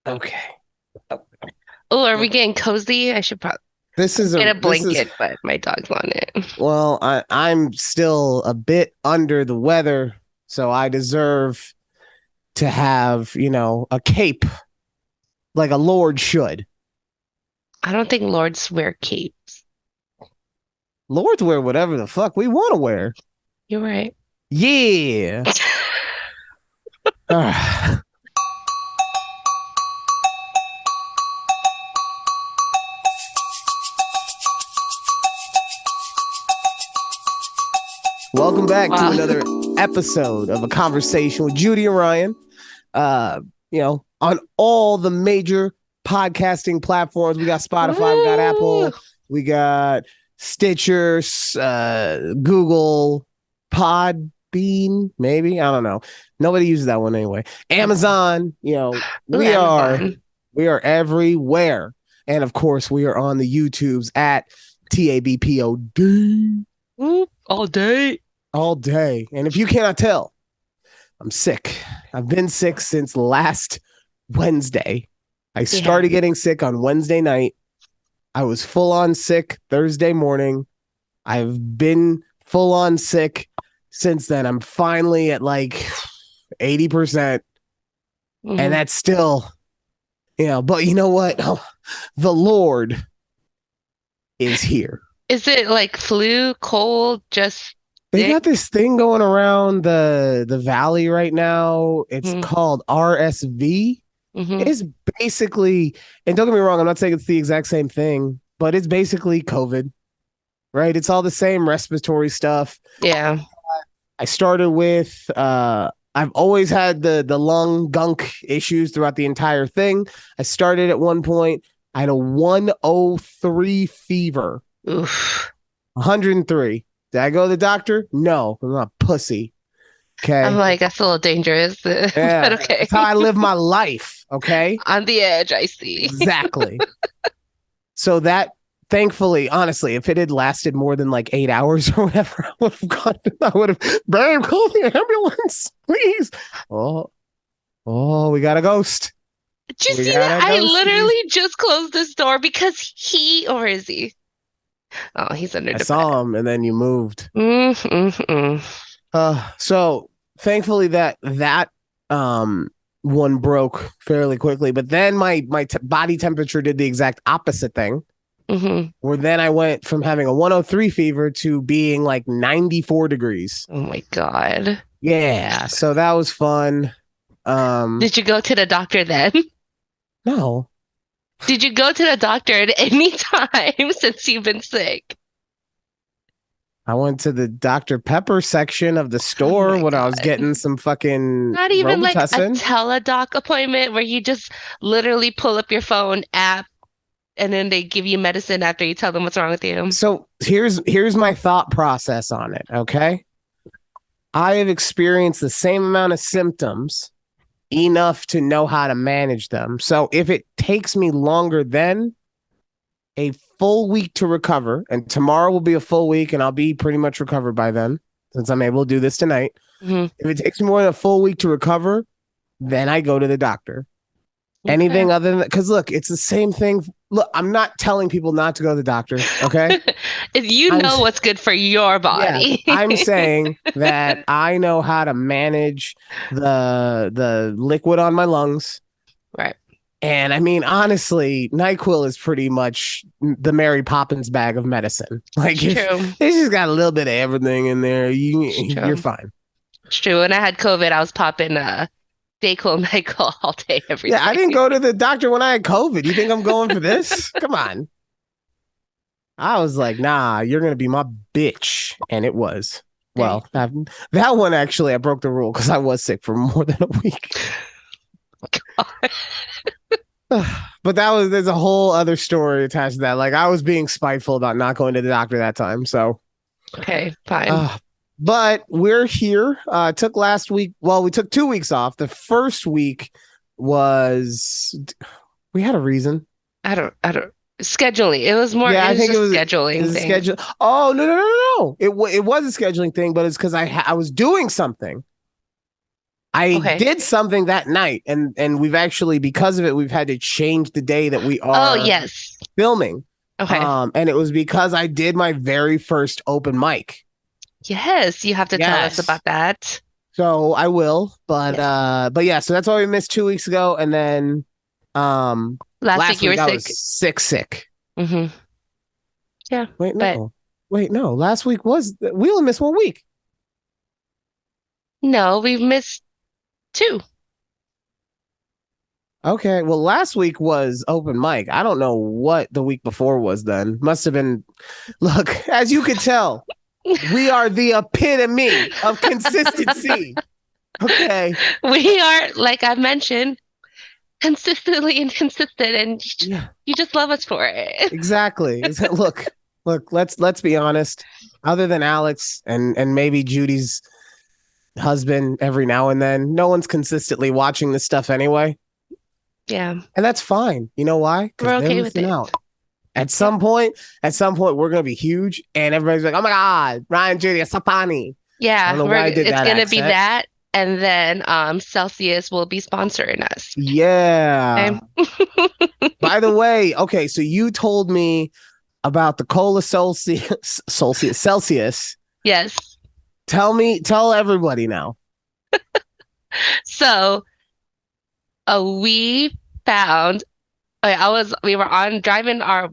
Okay. Oh, are we getting cozy? I should probably get a This is blanket, but my dog's on it. well, I'm still a bit under the weather, so I deserve to have, a cape like a lord should. I don't think lords wear capes. Lords wear whatever the fuck we want to wear. You're right. Yeah. Welcome back to Wow. another episode of A Conversation with Judy Ryan. On all the major podcasting platforms. We got Spotify, we got Woo! Apple, we got Stitcher, Google, Podbean, maybe. I don't know. Nobody uses that one anyway. Amazon, Ooh, we are Amazon. we are everywhere. And of course, we are on the YouTubes at TABPOD Ooh, all day. all day. And if you cannot tell, I'm sick. I've been sick since last Wednesday. I Yeah. started getting sick on Wednesday night. I was full on sick Thursday morning. I've been full on sick since then. I'm finally at like 80%. And Hmm. that's still, but you know what? Oh, the Lord is here. Is it like flu, cold, just They got sick? this thing going around the valley right now. It's Mm-hmm. called RSV. Mm-hmm. It's basically, and don't get me wrong, I'm not saying it's the exact same thing, but it's basically COVID, right? It's all the same respiratory stuff. Yeah. I started with I've always had the lung gunk issues throughout the entire thing. I started at one point, I had a 103 fever, Oof. 103. Did I go to the doctor? No, I'm not a pussy. I'm Okay. like, that's a little dangerous, but Yeah. okay. That's how I live my life. Okay. On the edge, I see. Exactly. So that, thankfully, honestly, if it had lasted more than like 8 hours or whatever, I would have gone. I would have, babe, call the ambulance, please. Oh, oh, we got a ghost. Did you We see got that? a I ghosties. literally just closed this door because or is he? Oh, he's under I the bed. saw him, and then you moved. Mm-mm-mm. So thankfully that one broke fairly quickly, but then my body temperature did the exact opposite thing. Mm-hmm. Where then I went from having a 103 fever to being like 94 degrees. Oh my God. Yeah, so that was fun. Um, Did you go to the doctor then? no, Did you go to the doctor at any time since you've been sick? I went to the Dr. Pepper section of the Oh store my when I was God. getting some fucking Not even like a Robitussin. teledoc appointment where you just literally pull up your phone app and then they give you medicine after you tell them what's wrong with you. So here's my thought process on it. Okay, I have experienced the same amount of symptoms enough to know how to manage them. So if it takes me longer than a full week to recover, and tomorrow will be a full week, and I'll be pretty much recovered by then, since I'm able to do this tonight. Hmm. If it takes me more than a full week to recover, then I go to the doctor. Okay. Anything other than, because look, it's the same thing. Look, I'm not telling people not to go to the doctor. Okay. You I'm, know what's good for your yeah, body. I'm saying that I know how to manage the liquid on my lungs. Right. And I mean, honestly, NyQuil is pretty much the Mary Poppins bag of medicine. Like It's if true. it's just got a little bit of everything in there, It's you're true. fine. It's true. When I had COVID, I was popping Dayquil, NyQuil all day, every Yeah, I day. didn't go to the doctor when I had COVID. You think I'm going for this? Come on. I was like, nah, you're gonna be my bitch, and it was. There you Well, that one actually, I broke the rule because I was sick for more than a week. go. But there's a whole other story attached to that. Like I was being spiteful about not going to the doctor that time. So, Okay, fine. uh, but we're here. Took last week. Well, we took 2 weeks off. The first week was we had a reason. I don't scheduling. Yeah, It I was think it just was scheduling is a thing. schedule. Oh no! It was a scheduling thing, but it's because I was doing something. I Okay. did something that night, and we've actually, because of it, we've had to change the day that we Oh, are yes. filming. Okay. And it was because I did my very first open mic. Yes, you have to tell us Yes. about that. So I will, Yeah. but yeah, so that's why we missed 2 weeks ago, and then um Last week last you were week I was sick. sick. Hmm. Yeah. Wait, But no. Wait, no. Last week was we only missed 1 week. no, we've missed two. Okay, well, last week was open mic. I don't know what the week before was then. Must have been, look, as you could tell, we are the epitome of consistency. Okay. We are, like I mentioned, consistently inconsistent, and Yeah, you just love us for it. exactly. Look, let's be honest. Other than Alex and maybe Judy's husband every now and then, no one's consistently watching this stuff anyway. Yeah, And that's fine. You know why? Because we're they're okay with missing it. out. At Yep. some point, we're gonna be huge, and everybody's like, "Oh my God, Ryan Judy Sapani." I don't Yeah, know why I did it's that gonna be accent. that, and then Celsius will be sponsoring us. Yeah. Okay. By the way, okay, so you told me about the Cola Celsius. Yes. Tell everybody now. So we found we were on driving our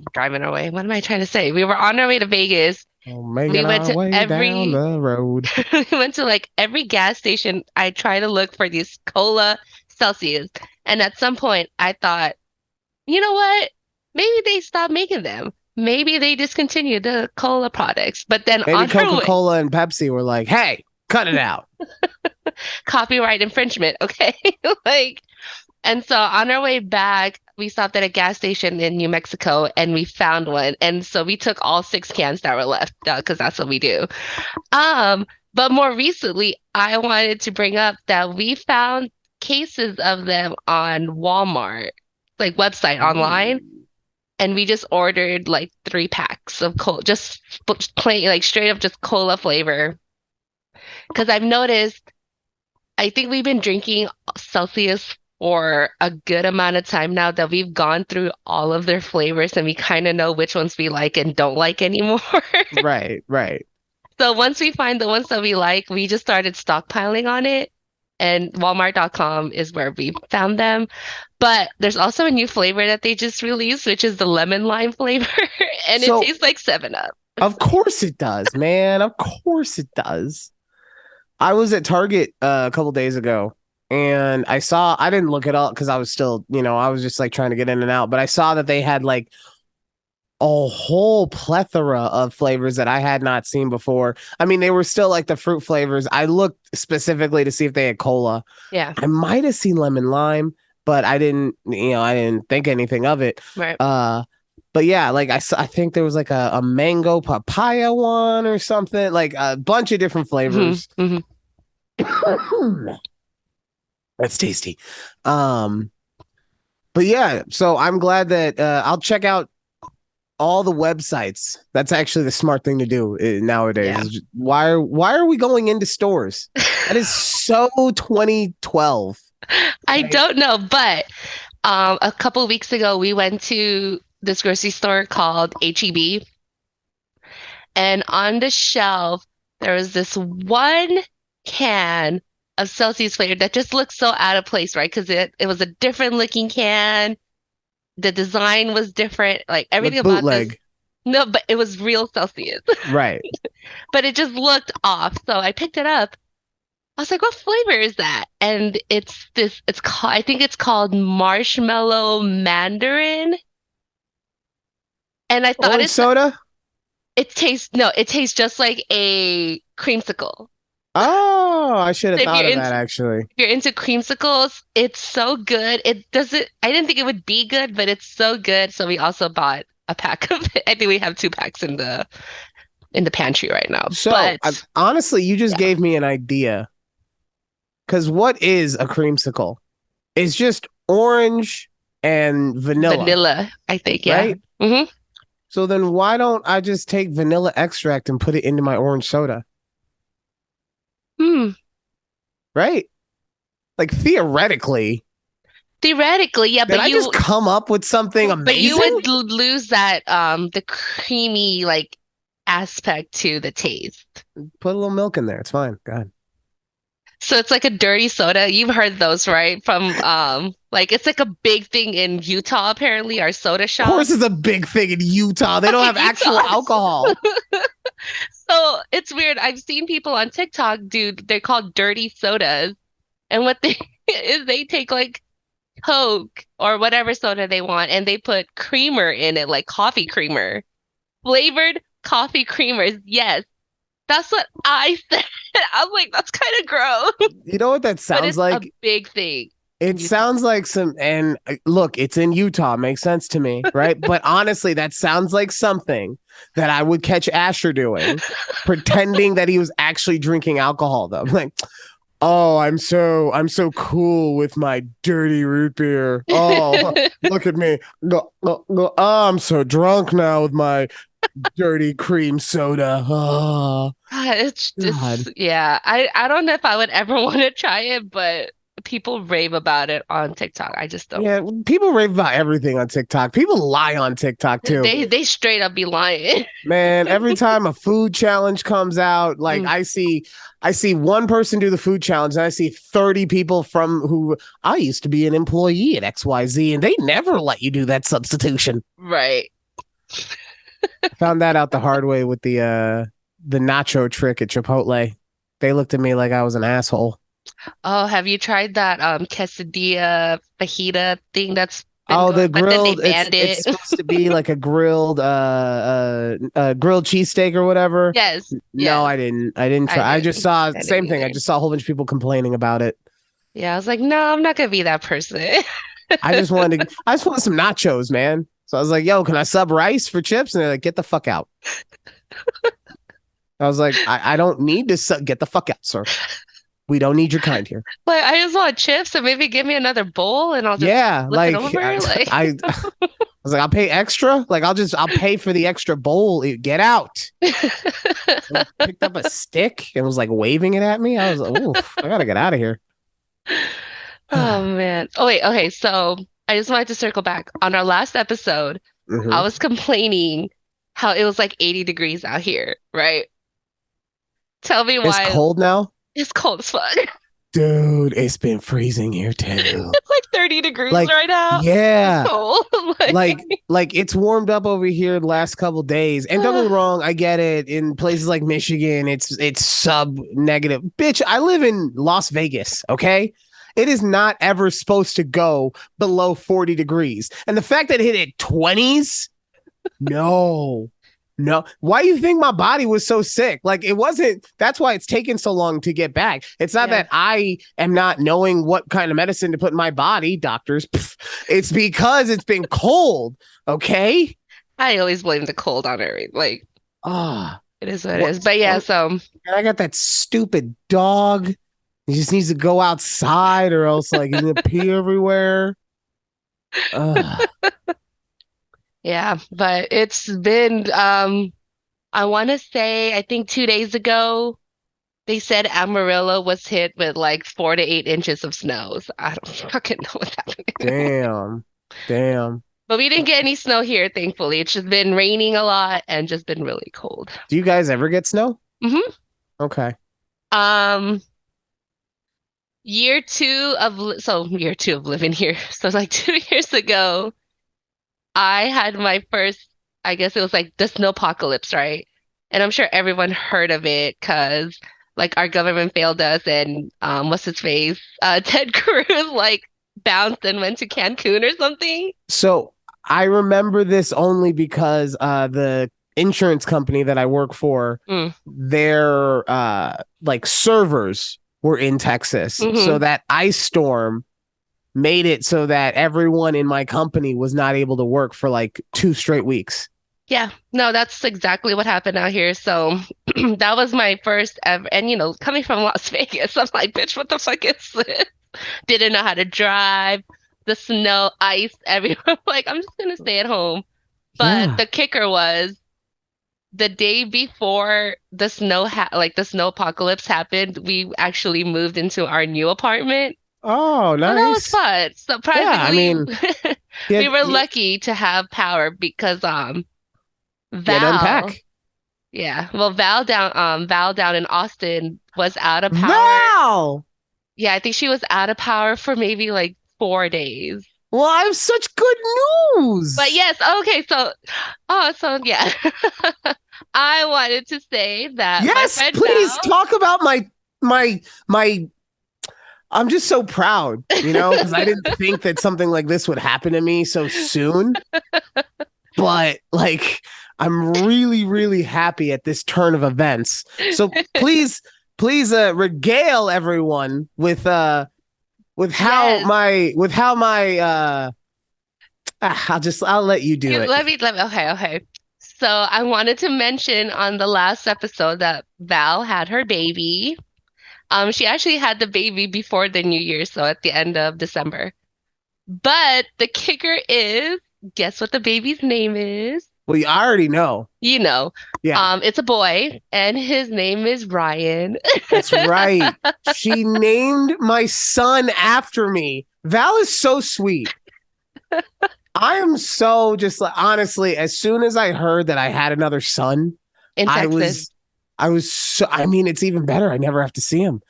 way. What am I trying to say? We were on our way to Vegas. Oh, We making went our to way down every the road. we went to like every gas station. I tried to look for these cola Celsius. And at some point I thought, you know what? Maybe they stopped making them. Maybe they discontinued the cola products. But then Maybe on our way, Coca-Cola and Pepsi were like, "Hey, cut it out." copyright infringement, okay? Like, and so on our way back, we stopped at a gas station in New Mexico and we found one. And so we took all 6 cans that were left because that's what we do. Um, but more recently, I wanted to bring up that we found cases of them on Walmart, like website online, and we just ordered like 3 packs of cola, just plain, like straight up just cola flavor. Because I've noticed, I think we've been drinking Celsius for a good amount of time now that we've gone through all of their flavors and we kind of know which ones we like and don't like anymore. Right, right. So once we find the ones that we like, we just started stockpiling on it. And Walmart.com is where we found them. But there's also a new flavor that they just released, which is the lemon lime flavor. And it So, tastes like 7 Up. of course it does, man. Of course it does. I was at Target a couple days ago and I didn't look it up because I was still, I was just like trying to get in and out, but I saw that they had like a whole plethora of flavors that I had not seen before. I mean, they were still like the fruit flavors. I looked specifically to see if they had cola. Yeah, I might have seen lemon lime, but I didn't think anything of it. right. But yeah, like I think there was like a mango papaya one or something, like a bunch of different Hmm. flavors. Hmm. That's tasty. Um, but yeah, so I'm glad that I'll check out all the websites. That's actually the smart thing to do nowadays. Yeah. Is why are we going into stores? That is so 2012. I Okay. don't know, but a couple weeks ago we went to this grocery store called HEB, and on the shelf there was this one can of Celsius flavor that just looked so out of place, right? Because it was a different looking can. The design was different, like everything Like about this. bootleg. No, but it was real Celsius. Right. But it just looked off. So I picked it up. I was like, what flavor is that? And I think it's called marshmallow mandarin. And I thought Orange soda? it tastes just like a creamsicle. Oh, I should have So thought of that actually. if you're into creamsicles, it's so good. It doesn't, I didn't think it would be good, but it's so good. So we also bought a pack of it. I think we have 2 packs in the pantry right now. So, But honestly, you just yeah, gave me an idea. Because what is a creamsicle? It's just orange and vanilla, vanilla, I think, yeah. right? Hmm. So then why don't I just take vanilla extract and put it into my orange soda, Hmm. right? Like theoretically, Theoretically, yeah, did I just come up with something but you amazing? would lose that the creamy like aspect to the taste. Put a little milk in there. It's fine. God. So it's like a dirty soda. You've heard those, right? From like it's like a big thing in Utah apparently, our soda Of course, shops. it's a big thing in Utah. They don't Fucking have actual Utah. alcohol. So it's weird. I've seen people on TikTok do they're called dirty sodas. And what they is they take like Coke or whatever soda they want and they put creamer in it, like coffee creamer. Flavored coffee creamers. Yes, that's what I said. I was like, that's kind of gross, You know what that but sounds it's a like? big thing in It Utah. sounds like some, and look, it's in Utah, makes sense to me, right? But honestly, that sounds like something that I would catch Asher doing, pretending that he was actually drinking alcohol, though. I'm like, oh, I'm so cool with my dirty root beer. Oh, look at me. No, no, no. Oh, I'm so drunk now with my dirty cream soda. Oh, God, it's God. just yeah. I don't know if I would ever want to try it, but people rave about it on TikTok. I just don't. Yeah, people rave about everything on TikTok. People lie on TikTok too. They straight up be lying. Man, every time a food challenge comes out, like Mm, I see one person do the food challenge, and I see 30 people from who I used to be an employee at XYZ, and they never let you do that substitution. right. Found that out the hard way with the nacho trick at Chipotle. They looked at me like I was an asshole. Oh, have you tried that quesadilla fajita thing that's been Oh, going, the but then they grilled, banned it's it? supposed to be like a grilled cheesesteak or whatever. Yes, No, yes. I didn't I try. I just didn't. saw I didn't same thing. I either. just saw a whole bunch of people complaining about it. Yeah, I was like, no, I'm not gonna be that person. I just want some nachos, man. So I was like, yo, can I sub rice for chips? And they're like, get the fuck out. I was like, I don't need to get the fuck out, sir. We don't need your kind here. Like, I just want chips, so maybe give me another bowl and I'll just Yeah, flip it like over. Like, I was like, I'll pay extra. Like I'll pay for the extra bowl. Get out. And picked up a stick and was like waving it at me. I was like, ooh, I gotta get out of here. oh man. Oh wait, okay. So I just wanted to circle back. On our last episode, I Hmm. was complaining how it was like 80 degrees out here, right? Tell me It's why cold now. it's cold as fuck. Dude, it's been freezing here too. It's like 30 degrees Like, right now. It's yeah, cold. Like, like it's warmed up over here the last couple days. And don't get me wrong, I get it. In places like Michigan, it's sub negative. Bitch, I live in Las Vegas, okay? It is not ever supposed to go below 40 degrees. And the fact that it hit 20s, no. No, why do you think my body was so sick? Like it wasn't. That's why it's taken so long to get back. It's not yeah. that I am not knowing what kind of medicine to put in my body, doctors. Pff, it's because it's been cold. Okay. I always blame the cold on it. Like, Ah, it is what it what? is. But yeah, so And I got that stupid dog. He just needs to go outside, or else like he's gonna pee everywhere. Ugh. yeah, but it's been I want to say I think 2 days ago they said Amarillo was hit with like 4 to 8 inches of snow. So I don't fucking know what's happening. Damn, damn. But we didn't get any snow here, thankfully. It's just been raining a lot and just been really cold. Do you guys ever get snow? Hmm. Okay. Um, year two of living here. So like 2 years ago, I had my first, I guess it was like the snowpocalypse, right? And I'm sure everyone heard of it because like our government failed us and what's his face? Ted Cruz like bounced and went to Cancun or something. So I remember this only because the insurance company that I work for, Mm. their like servers were in Texas. So Hmm. that ice storm made it so that everyone in my company was not able to work for like 2 straight weeks. Yeah, no, that's exactly what happened out here. So that was my first ever, and coming from Las Vegas, I'm like, bitch, what the fuck is this? Didn't know how to drive, the snow, ice everywhere. Like, I'm just gonna stay at home. But Yeah. the kicker was the day before the snow apocalypse happened, we actually moved into our new apartment. Oh, So that was nice. fun. Yeah, I Surprisingly, mean, you we had, were you, lucky to have power because you had to Val, unpack. yeah, well Val down in Austin was out of power. Val! Yeah, I think she was out of power for maybe like 4 days. Well, I have such good But news. yes, okay, so yeah. I wanted to say that my Yes, friend please Val, talk about my I'm just so proud, because I didn't think that something like this would happen to me so soon. But like I'm really, really happy at this turn of events. So please regale everyone yes, with how my I'll let you do it. let me, okay. So I wanted to mention on the last episode that Val had her baby. She actually had the baby before the New Year, so at the end of December. But the kicker is, guess what the baby's name is? Well, you already know. You know, Yeah, it's a boy, and his name is Ryan. that's right. She named my son after me. Val is so sweet. I am so just like honestly, as soon as I heard that I had another son, In I Texas. was I was so I mean, it's even better. I never have to see him.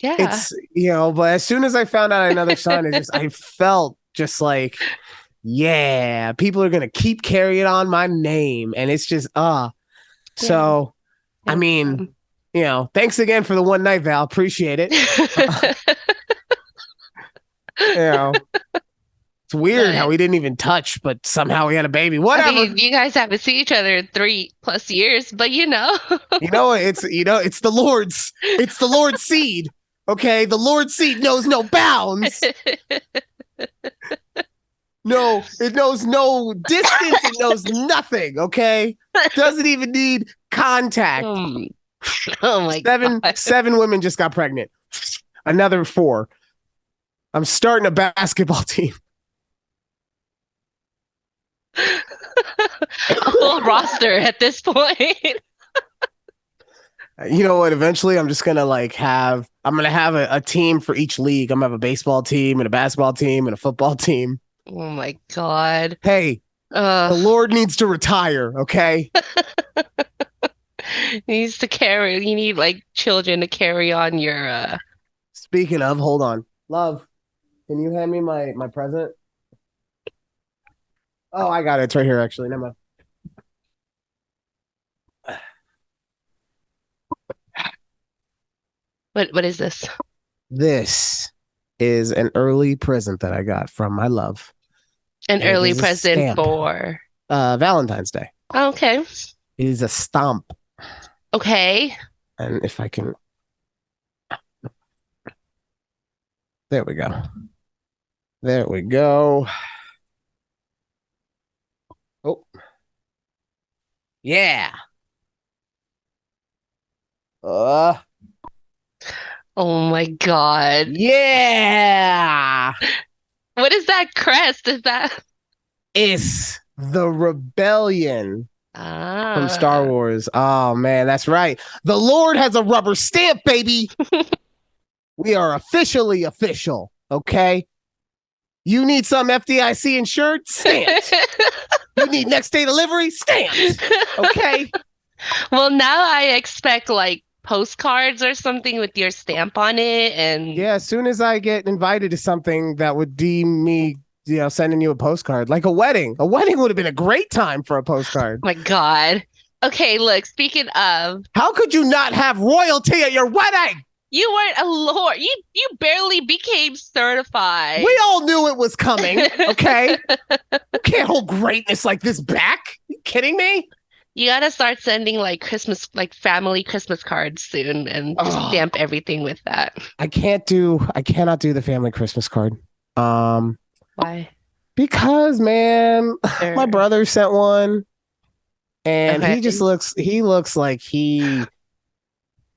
Yeah. But as soon as I found out I had another son, I felt just like, yeah, people are gonna keep carrying on my name. And it's just Yeah. so I It's, mean, thanks again for the one night, Val. Appreciate it. You know, it's weird how but we didn't even touch, but somehow we had a baby. I Whatever. mean, you guys haven't seen each other in 3+ years, but you know. It's the Lord's. It's the Lord's seed. Okay, the Lord's seed knows no bounds. No, it knows no distance. It knows nothing. Okay, doesn't even need contact. Um, oh my Seven, God. seven women just got pregnant. Another four. I'm starting a basketball team. A full roster at this point. You know what? Eventually, I'm gonna have a team for each league. I'm gonna have a baseball team and a basketball team and a football team. Oh my God. Hey, the Uh, Lord needs to retire. Okay. needs to carry, you need like children to carry on your Speaking of, hold on, love. Can you hand me my present? Oh, I got it. It's right here. Actually, never mind. what is this? This is an early present that I got from my love, An and it early is a present stamp. for Valentine's Day. okay. It is a stamp, Okay. and if I can, there we go. There we go. Oh, yeah. Uh, Oh my God. yeah. What is that crest? Is that It's the rebellion from Star ah Wars. Oh man, that's right. The Lord has a rubber stamp, baby. We are officially official. Okay. You need some FDIC insured? Stamped. You need next day delivery? Stamped. Okay. Well, now I expect like postcards or something with your stamp on it and Yeah, as soon as I get invited to something that would deem me, sending you a postcard, like a wedding. A wedding would have been a great time for a postcard. my God. Okay, look, speaking of, How could you not have royalty at your wedding? you weren't a lord. You barely became certified. We all knew it was coming. Okay. You can't hold greatness like this back. You kidding me? You gotta start sending like Christmas, like family Christmas cards soon and just Oh, stamp everything with that. I cannot do the family Christmas card. Um, Why? because man, my Sure. brother sent one and Okay. he looks like he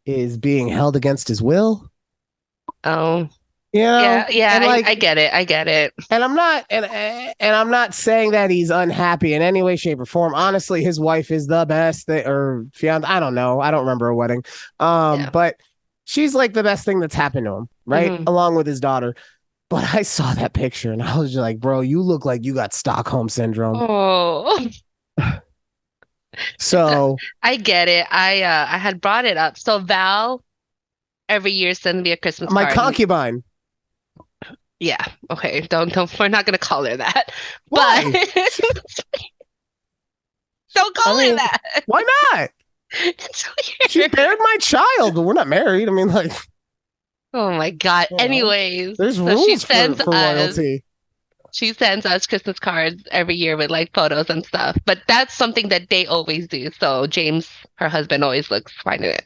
is being held against his will, Oh, you know? yeah, yeah, And I like get it. I get it. and I'm not saying that he's unhappy in any way, shape, or form. Honestly, his wife is the best or fiance. I don't know. I don't remember a wedding. Yeah. But she's like the best thing that's happened to him, right? Hmm. Along with his daughter. But I saw that picture and I was just like, bro, you look like you got Stockholm syndrome. Oh, So I get it. I had brought it up. So Val every year sends me a Christmas my card. concubine. Yeah, okay. Don't we're not gonna call her that. But Why? don't I call her mean, that. why not? It's She weird. married my child, but we're not married. I mean, like, Oh my God. you know, Anyways, there's so rules for royalty. she sends us Christmas cards every year with like photos and stuff. But that's something that they always do. So James, her husband, always looks fine in it.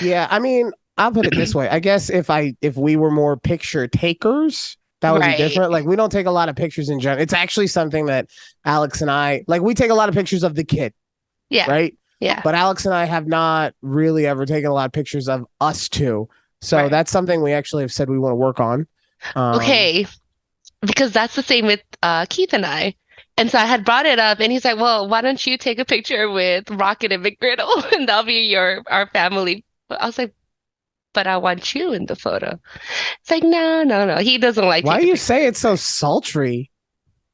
Yeah, I mean, I'll put it this way. I guess if we were more picture takers, that would be Right. different. Like we don't take a lot of pictures in general. It's actually something that Alex and I like. We take a lot of pictures of the kid, Yeah. right? Yeah. But Alex and I have not really ever taken a lot of pictures of us two. So Right. that's something we actually have said we want to work on. Um, Okay. Because that's the same with Keith and I. And so I had brought it up, and he's like, "Well, why don't you take a picture with Rocket and McGriddle, and that'll be your our family." But I was like, "But I want you in the photo." It's like, no, no, no. He doesn't like why do taking you pictures. say it's so sultry?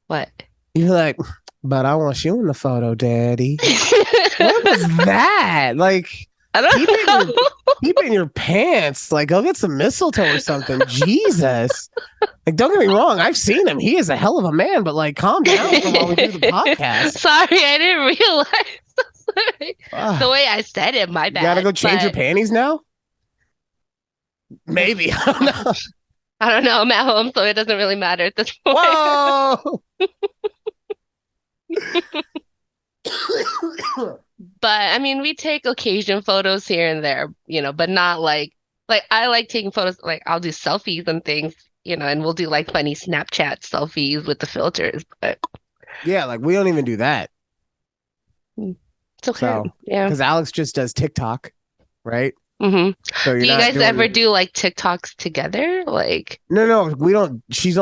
What? You're like, but I want you in the photo, Daddy. What was that? Like, I keep it in don't your know. keep it in your pants. Like, go get some mistletoe or something. Jesus. Like, don't get me wrong. I've seen him. He is a hell of a man, but like, calm down for while we do the podcast. Sorry, I didn't realize. Sorry. The Ah, way I said it, my you gotta bad. go change your But panties now? Maybe. I don't know. I don't know. I'm at home, so it doesn't really matter at this point. Whoa. But I mean, we take occasion photos here and there, but not like I like taking photos, like I'll do selfies and things, and we'll do like funny Snapchat selfies with the filters, but Yeah, like we don't even do that. it's okay. So, Yeah. because Alex just does TikTok, right? hmm So you're Do you not guys ever doing. do like TikToks together? Like, No, we don't. She's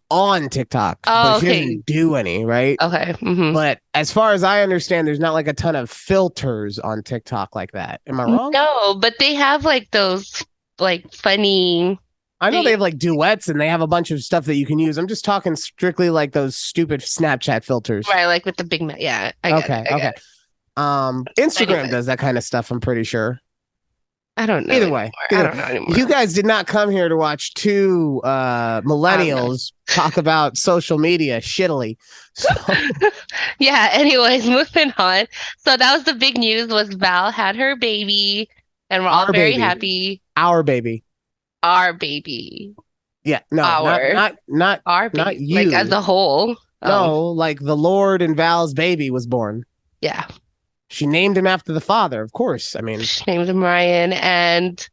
on TikTok, but oh, she okay. doesn't do any, right? Okay. But as far as I understand, there's not like a ton of filters on TikTok like that. Am I wrong? No, but they have like those like funny I know they things, have like duets and they have a bunch of stuff that you can use. I'm just talking strictly like those stupid Snapchat filters. right? Like with the big man. Yeah, I get it. Okay, I okay. get it. Instagram Anyway, does that kind of stuff, I'm pretty sure. I don't know Either anymore. way, I either don't know you anymore. guys did not come here to watch two I don't know. millennials talk about social media shittily. So Yeah, anyways, moving on. So that was the big news was Val had her baby and we're all our very baby, happy. our baby. Our baby. Yeah, no, Our our not baby. Like as you. a whole. No, like the Lord and Val's baby was born. Yeah. She named him after the father, of course. I mean, She named him Ryan and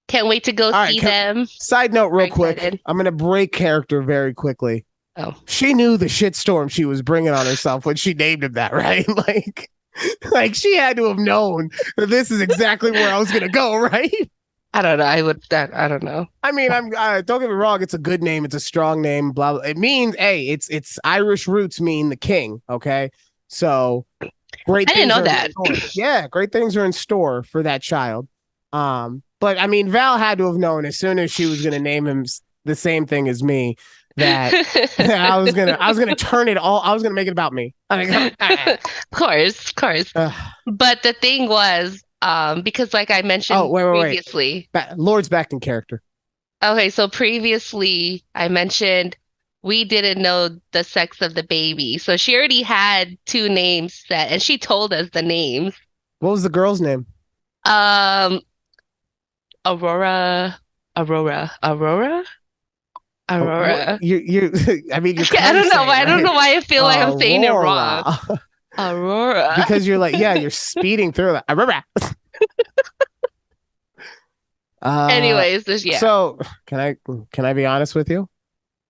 can't wait to go all right. see them. Side note, real Very quick. excited. I'm gonna break character very quickly. Oh. She knew the shitstorm she was bringing on herself when she named him that, right? Like she had to have known that this is exactly where I was gonna go, right? I don't know. I don't know. I mean, I'm don't get me wrong. It's a good name. It's a strong name. Blah blah. It means, hey, it's Irish roots mean the king. Okay, so great I didn't things know are in that. store. Yeah, great things are in store for that child. But I mean, Val had to have known as soon as she was gonna name him the same thing as me that I was gonna turn it all. I was gonna make it about me. Of course, of course. Uh, But the thing was, because like I oh, mentioned wait. previously, Lord's back in character. okay, so previously I mentioned we didn't know the sex of the baby. So she already had two names set and she told us the names. What was the girl's name? Um, Aurora, Aurora, Aurora, What Aurora. you I mean, you're I kind of don't know saying, why. I don't right? know why I feel like I'm saying it wrong. Aurora. Aurora. Because you're like, yeah, you're speeding through that. Aurora. Uh, Anyways, this yeah, so can I be honest with you?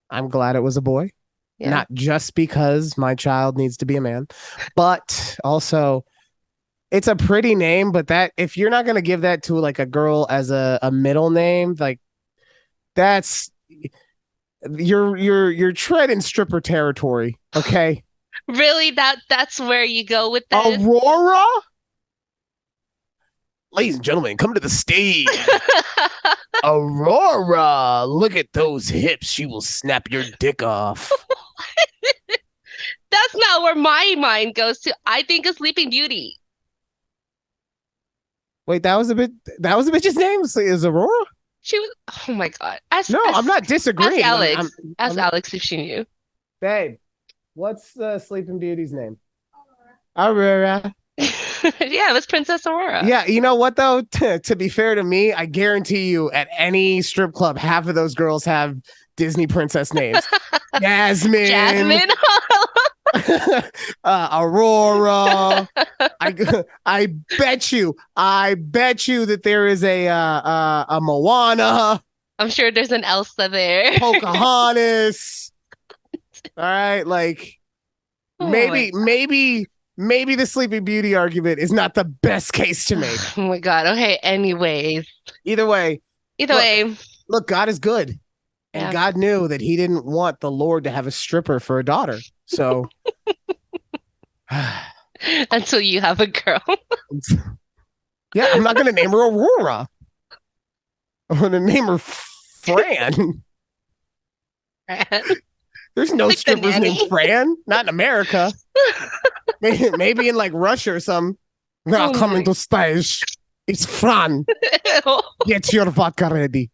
I'm glad it was a boy, yeah. not just because my child needs to be a man, but also it's a pretty name. But that if you're not gonna give that to like a girl as a middle name, like that's you're treading stripper territory. Okay, Really, that's where you go with this? Aurora. Ladies and gentlemen, come to the stage. Aurora, look at those hips. She will snap your dick off. That's not where my mind goes to. I think of Sleeping Beauty. Wait, that was a bitch's name. Is Aurora? She was. Oh my God. No, I'm not Ask disagreeing. Alex. Ask I'm Alex if she knew. babe. What's the Sleeping Beauty's name? Aurora. Yeah, it was Princess Aurora. Yeah, you know what though? To be fair to me, I guarantee you, at any strip club, half of those girls have Disney princess names. Jasmine. Jasmine. Aurora. I bet you that there is a Moana, I'm sure there's an Elsa there. Pocahontas. All right, like Oh maybe the Sleeping Beauty argument is not the best case to make. Oh my God. Okay. Anyways. Either way, Either look, way. look, God is good. And Yeah. God knew that he didn't want the Lord to have a stripper for a daughter. So Until you have a girl. yeah, I'm not gonna name her Aurora. I'm gonna name her Fran. There's no Like the strippers named nanny. Fran. Not in America. Maybe in like Russia or some. Now Oh coming my. to stage. It's Fran. Get your vodka ready.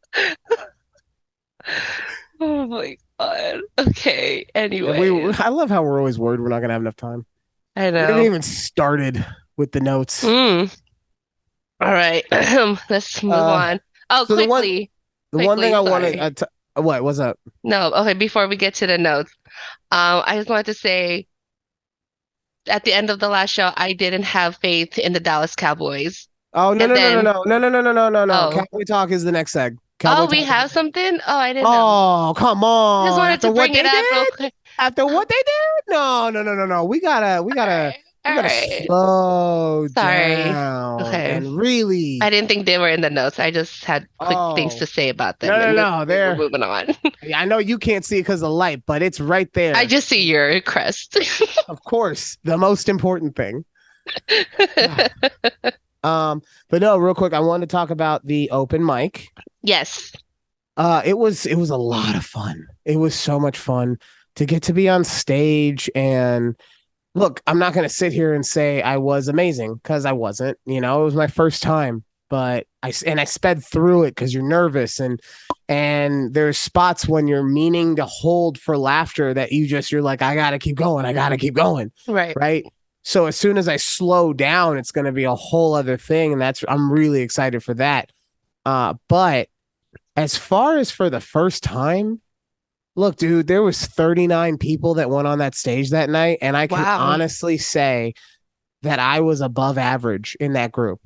Oh my God. Okay. Yeah, Anyway. I love how we're always worried we're not gonna have enough time. I We haven't know. even started with the notes. Mm. All right. Let's move Uh, on. Oh, so the one thing quickly, I wanted, sorry. what was up? No, okay, before we get to the notes, I just wanted to say at the end of the last show, I didn't have faith in the Dallas Cowboys. Oh no And no no no then, no no no no no no no no! oh, Cowboy Talk is the next seg. oh, Cowboy we Talk is. have something? Oh, I didn't know. Oh come I just on! wanted After to what bring it they up real did? quick. After what they did? No no no no no! All right. We All gotta right. slow Sorry. down Okay. and I really. didn't think they were in the notes. I just had quick things to Oh say about no them, no and then no! we were There. moving on. I know you can't see it because of light, but it's right I there. just see your crest. Of course, the most important thing. But no, real quick, I wanted to talk about the open mic. Yes. It was a lot of fun. It was so much fun to get to be on stage. And look, I'm not gonna sit here and say I was amazing because I wasn't. You know, it was my first time, but I sped through it because you're nervous and there's spots when you're meaning to hold for laughter that you're like, I gotta keep going, Right. right? So as soon as I slow down, it's gonna be a whole other thing, and I'm really excited for that. But as far as for the first time, look, dude, there was 39 people that went on that stage that night, and I can Wow. honestly say that I was above average in that group.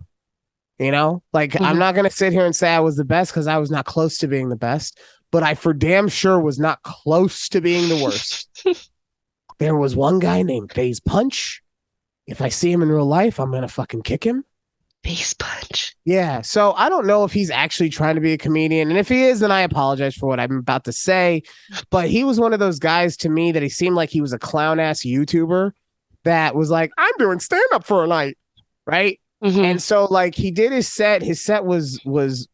You know, like I'm Mhm. not gonna sit here and say I was the best because I was not close to being the best, but I for damn sure was not close to being the worst. There was one guy named FaZe Punch. If I see him in real life, I'm gonna fucking kick him. Face punch. Yeah, so I don't know if he's actually trying to be a comedian, and if he is, then I apologize for what I'm about to say. But he was one of those guys to me that he seemed like he was a clown ass YouTuber that was like, I'm doing stand up for a night, right? Hmm. And so like he did his set. His set was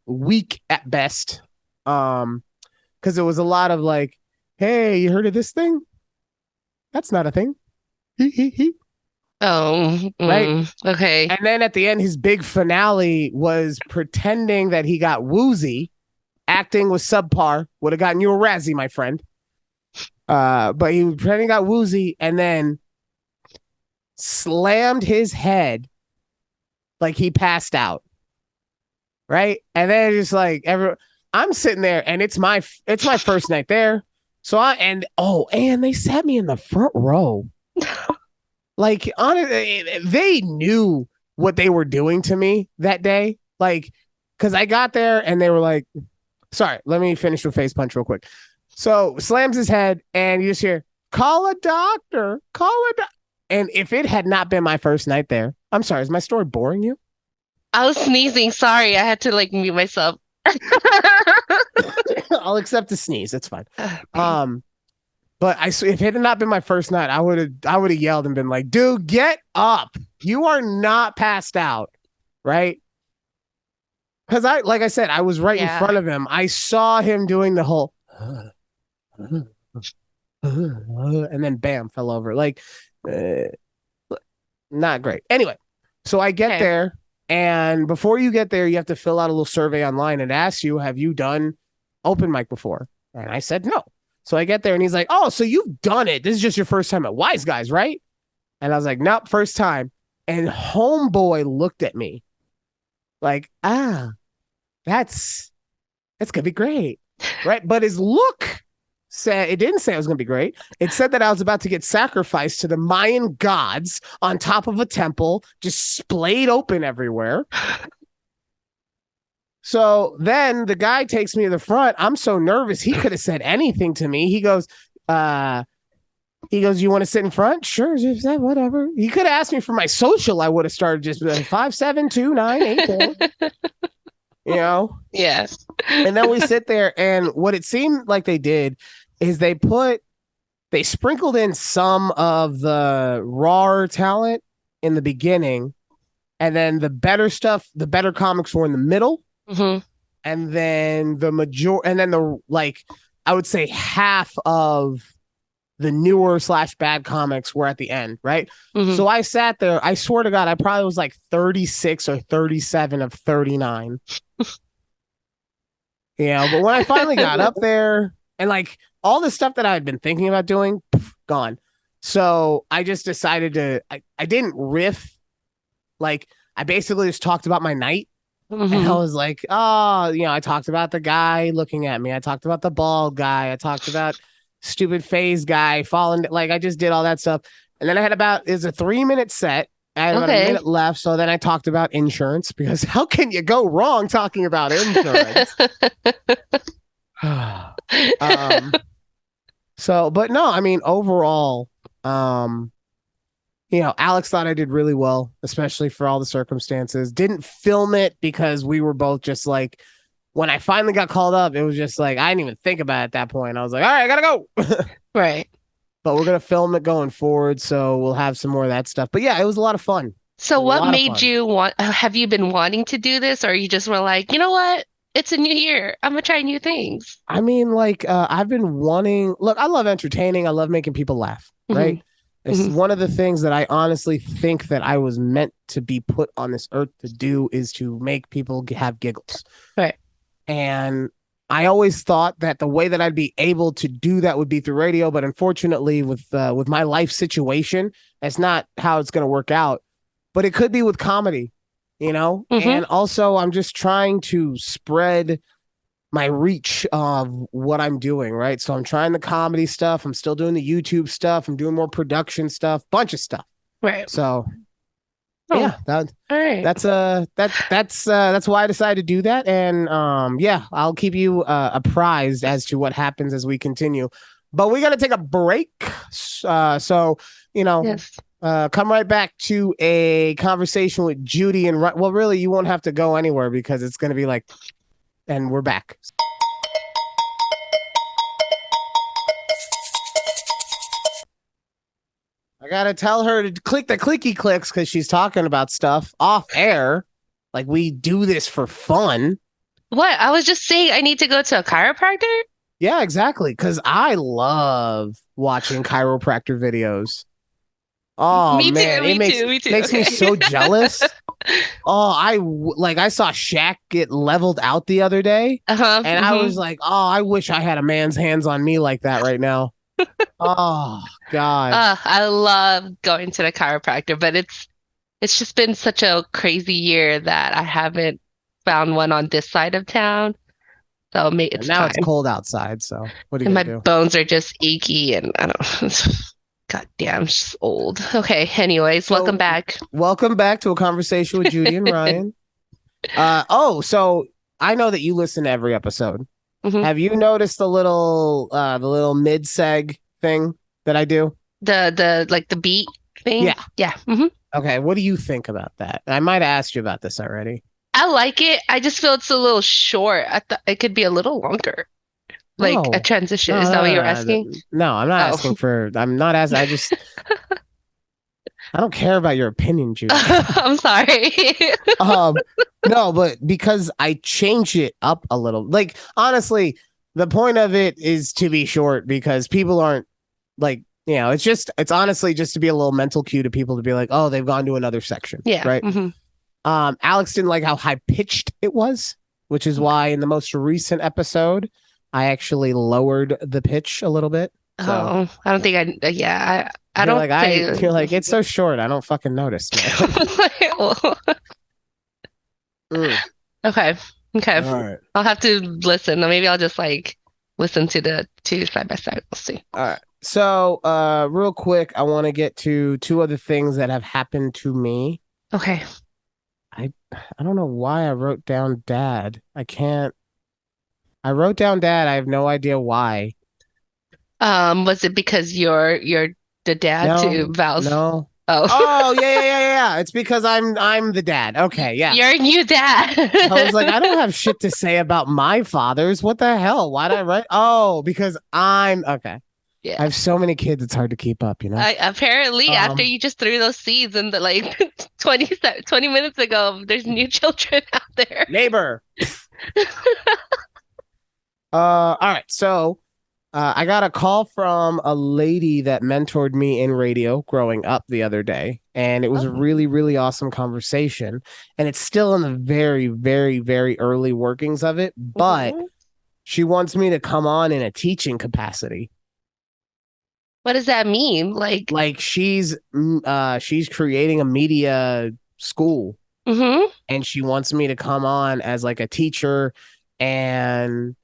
weak at best, because it was a lot of like, hey, you heard of this thing? That's not a thing. Oh, Right? okay. And then at the end, his big finale was pretending that he got woozy. Acting was subpar. Would have gotten you a Razzie, my friend. But he was pretending he got woozy and then slammed his head like he passed out. Right? And then just like I'm sitting there and it's my first night there. So and they sat me in the front row. Like, honestly, they knew what they were doing to me that day. Like, because I got there and they were like, sorry, let me finish with face punch real quick. So slams his head and you just hear, call a doctor, And if it had not been my first night there, I'm sorry, is my story boring you? I was sneezing. Sorry, I had to like mute myself. I'll accept the sneeze. It's fine. But if it had not been my first night, I would have yelled and been like, dude, get up. You are not passed out. Right. Because like I said, I was right in Yeah. front of him. I saw him doing the whole, and then bam, fell over. Like, uh, not great. Anyway, so I get Okay. there, and before you get there, you have to fill out a little survey online. It asks you, have you done open mic before? And I said no. So I get there, and he's like, oh, so you've done it. This is just your first time at Wise Guys, right? And I was like, nope, first time. And homeboy looked at me like, that's gonna be great, right? But his look said it didn't say it was gonna be great. It said that I was about to get sacrificed to the Mayan gods on top of a temple, just splayed open everywhere. So then the guy takes me to the front. I'm so nervous. He could have said anything to me. He goes, you want to sit in front? Sure, just whatever. He could have asked me for my social. I would have started just 572-984. You know? Yes. And then we sit there, and what it seemed like they did is they sprinkled in some of the raw talent in the beginning, and then the better stuff, the better comics were in the middle, and then I would say half of the newer / bad comics were at the end, right? So I sat there. I swear to God, I probably was like 36 or 37 of 39. But when I finally got up there, and like all the stuff that I had been thinking about doing, gone. So I just decided I didn't riff. Like, I basically just talked about my night. And I was like, oh, I talked about the guy looking at me. I talked about the bald guy. I talked about stupid phase guy falling. Like, I just did all that stuff. And then it's a 3-minute set. I had about a minute left. So then I talked about insurance, because how can you go wrong talking about insurance? But no, I mean, overall, Alex thought I did really well, especially for all the circumstances. Didn't film it because we were both just like, when I finally got called up, it was just like, I didn't even think about it at that point. I was like, all right, I gotta go. Right. But we're going to film it going forward. So we'll have some more of that stuff. But yeah, it was a lot of fun. So what made you have you been wanting to do this, or you just were like, you know what? It's a new year. I'm gonna try new things. I mean, I've been look, I love entertaining. I love making people laugh, right? It's one of the things that I honestly think that I was meant to be put on this earth to do, is to make people have giggles. Right. And I always thought that the way that I'd be able to do that would be through radio, but unfortunately, with my life situation, that's not how it's going to work out. But it could be with comedy, And also, I'm just trying to spread my reach of what I'm doing, right? So I'm trying the comedy stuff. I'm still doing the YouTube stuff. I'm doing more production stuff, bunch of stuff. Right. So yeah, all right. That's why I decided to do that. And I'll keep you apprised as to what happens as we continue. But we got to take a break. So Yes. come right back to a conversation with Judy and well, really, you won't have to go anywhere, because it's going to be like, and we're back. I gotta tell her to click the clicky clicks, because she's talking about stuff off air. Like, we do this for fun. What? I was just saying I need to go to a chiropractor? Yeah, exactly. Because I love watching chiropractor videos. Oh, Me man. too, It me too, me too. makes me so jealous. Oh, I saw Shaq get leveled out the other day. And I was like, oh, I wish I had a man's hands on me like that right now. Oh, God. I love going to the chiropractor, but it's just been such a crazy year that I haven't found one on this side of town. So it's now time. It's cold outside, so what are you And my gonna do? bones are just achy, and I don't know. God damn, I'm just old. Okay, anyways, welcome back. Welcome back to a conversation with Judy and Ryan. So I know that you listen to every episode. Have you noticed the little mid-seg thing that I do? The beat thing? Yeah. Yeah. Okay, what do you think about that? I might have asked you about this already. I like it. I just feel it's a little short. I thought it could be a little longer. Like a transition. Is that what you're asking? No, I'm not asking for. I'm not asking. I don't care about your opinion, Judy. I'm sorry. No, but because I changed it up a little. Like honestly, the point of it is to be short because people aren't like, it's honestly just to be a little mental cue to people to be like, oh, they've gone to another section, Yeah. right? Alex didn't like how high pitched it was, which is why in the most recent episode, I actually lowered the pitch a little bit. So Oh, I don't think I you're don't like, pay. you're like, it's so short. I don't fucking notice, man. Mm. Okay. Okay. All right. I'll have to listen. Or maybe I'll just like listen to the two side by side. We'll see. All right. So, real quick, I want to get to two other things that have happened to me. Okay. I don't know why I wrote down dad. I can't. I wrote down dad. I have no idea why. Was it because you're the dad No, to Val's? no. Oh, Oh, yeah. It's because I'm the dad. Okay, yeah. you're a new dad. I was like, I don't have shit to say about my fathers. What the hell? Why'd I write? Oh, because I'm okay. I Yeah. have so many kids, it's hard to keep up, you know? Apparently, after Um, you just threw those seeds in the like 20 minutes ago, there's new children out there. neighbor. All right. So I got a call from a lady that mentored me in radio growing up the other day, and it was a Oh. really, really awesome conversation. And it's still in the very, very, very early workings of it, but Mhm. she wants me to come on in a teaching capacity. What does that mean? Like she's creating a media school, Hmm. and she wants me to come on as like a teacher and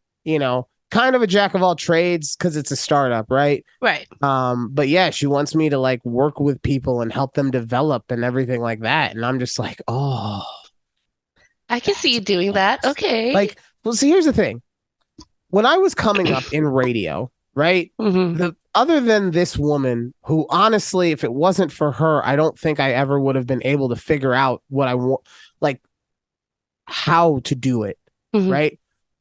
kind of a jack of all trades because it's a startup, right? Right. But yeah, she wants me to like work with people and help them develop and everything like that. And I'm just like, oh, I can see that's you doing that. awesome. Okay. Like, well, see, here's the thing. When I was coming up in radio, right? Hmm. The other than this woman, who honestly, if it wasn't for her, I don't think I ever would have been able to figure out what I want, like how to do it, Hmm. right?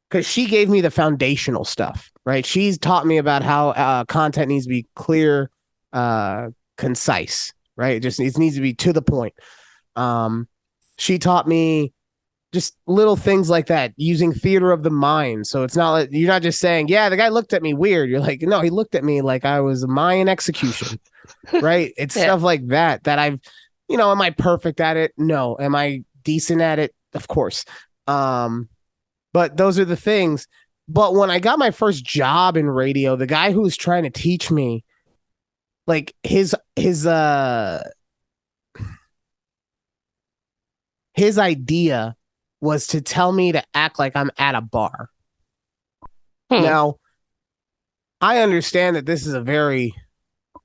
Because she gave me the foundational stuff, right? She's taught me about how content needs to be clear, concise, right? It needs to be to the point. She taught me just little things like that, using theater of the mind. So it's not like you're not just saying, yeah, the guy looked at me weird. You're like, no, he looked at me like I was a Mayan execution, right? It's Yeah. stuff like that I've, am I perfect at it? No. Am I decent at it? Of course. But those are the things. But when I got my first job in radio, the guy who was trying to teach me, like his idea was to tell me to act like I'm at a bar. Hmm. Now, I understand that this is a very,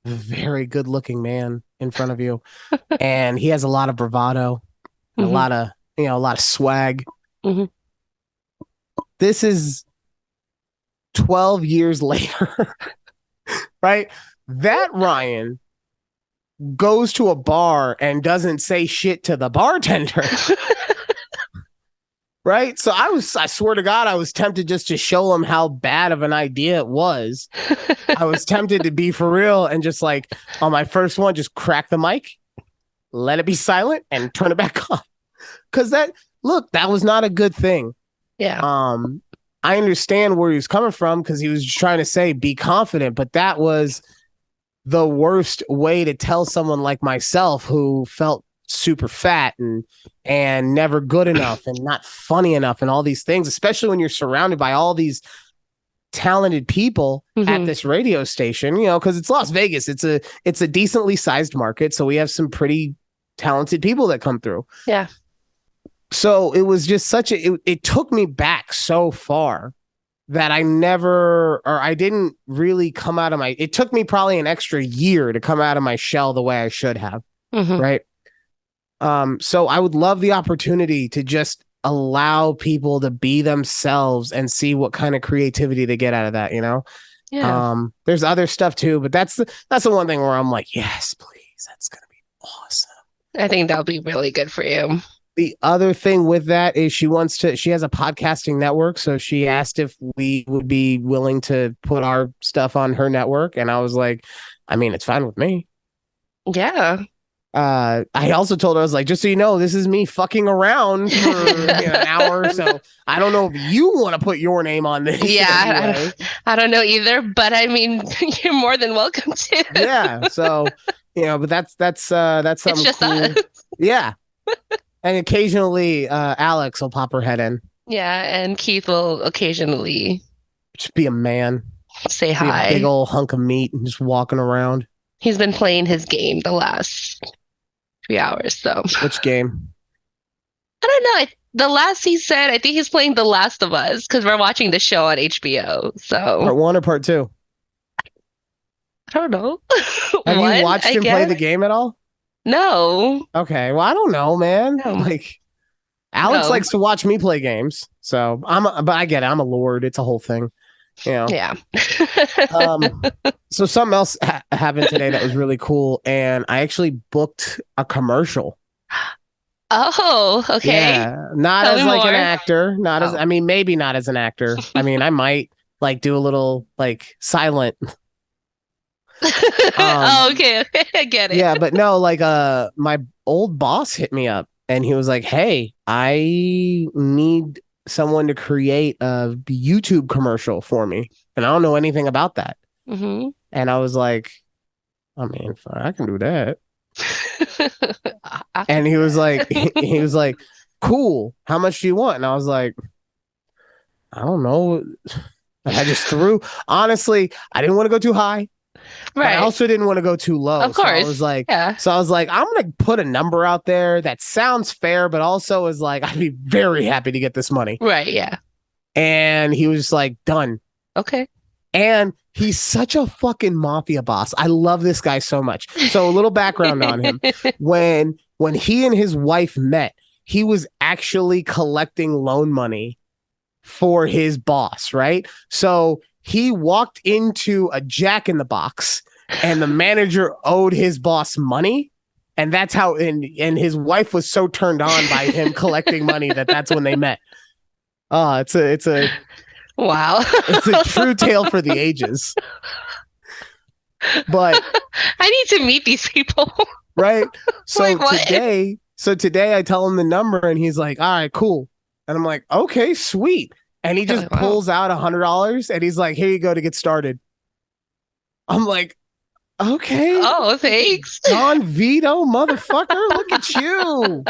very good looking man in front of you, and he has a lot of bravado and Hmm. a lot of swag. Hmm. This is 12 years later, right? That Ryan goes to a bar and doesn't say shit to the bartender. Right. So I swear to God, I was tempted just to show him how bad of an idea it was. I was tempted to be for real and just like on my first one, just crack the mic, let it be silent and turn it back on. Cause that was not a good thing. Yeah. I understand where he was coming from because he was just trying to say be confident, but that was the worst way to tell someone like myself who felt super fat and never good enough and not funny enough and all these things, especially when you're surrounded by all these talented people at this radio station, because it's Las Vegas. It's a decently sized market. So we have some pretty talented people that come through. Yeah. So it was just it took me back so far that I didn't really come out of it took me probably an extra year to come out of my shell the way I should have. Hmm. Right. So I would love the opportunity to just allow people to be themselves and see what kind of creativity they get out of that, Yeah. There's other stuff too, but that's the one thing where I'm like, yes, please, that's gonna be awesome. I think that'll be really good for you. The other thing with that is she has a podcasting network, so she asked if we would be willing to put our stuff on her network, and I was like, I mean, it's fine with me. Yeah. I also told her, I was like, just so you know, this is me fucking around for an hour. So I don't know if you want to put your name on this in any Yeah, way. I don't know either, but I mean, you're more than welcome to. Yeah. So, but that's It's something just us. cool. Yeah. And occasionally, Alex will pop her head in. Yeah, and Keith will occasionally Just be a man, say be a big hi. old hunk of meat and just walking around. He's been playing his game the last 3 hours, so Which game? I don't know. The last he said, I think he's playing The Last of Us because we're watching the show on HBO. So Part one or part two? I don't know. Have you One, watched I him play guess. the game at all? No, Okay. Well, I don't know, man. no, Like Alex no. likes to watch me play games. So but I get it. I'm a lord. It's a whole thing. You know. Yeah. Um, so something else happened today that was really cool, and I actually booked a commercial. Oh, okay. Yeah, not Tell as me like an more. actor, not as Oh. I mean, maybe not as an actor. I mean, I might like do a little like silent. Oh, Um, okay, okay. I get it. yeah, but no, like my old boss hit me up and he was like, "Hey, I need someone to create a YouTube commercial for me, and I don't know anything about that." Hmm. And I was like, "I mean, fine, I can do that." I can And do he was like, that. he was like, "Cool. How much do you want?" And I was like, "I don't know." I just threw. Honestly, I didn't want to go too high, but I Right. also didn't want to go too low. Of course. Yeah. So I was like, I'm gonna put a number out there that sounds fair, but also is like, I'd be very happy to get this money. Right. Yeah. And he was just like, done. Okay. And he's such a fucking mafia boss. I love this guy so much. So a little background on him. When he and his wife met, he was actually collecting loan money for his boss, right? So he walked into a Jack in the Box and the manager owed his boss money. And that's how, and his wife was so turned on by him collecting money that's when they met. Wow. It's a true tale for the ages. But I need to meet these people. right, Like what? so today I tell him the number and he's like, "All right, cool," and I'm like, "Okay, sweet," and he You're just like, wow. pulls out $100 and he's like, "Here you go to get started." I'm like, okay, Oh, thanks. Don Vito, motherfucker, look at you.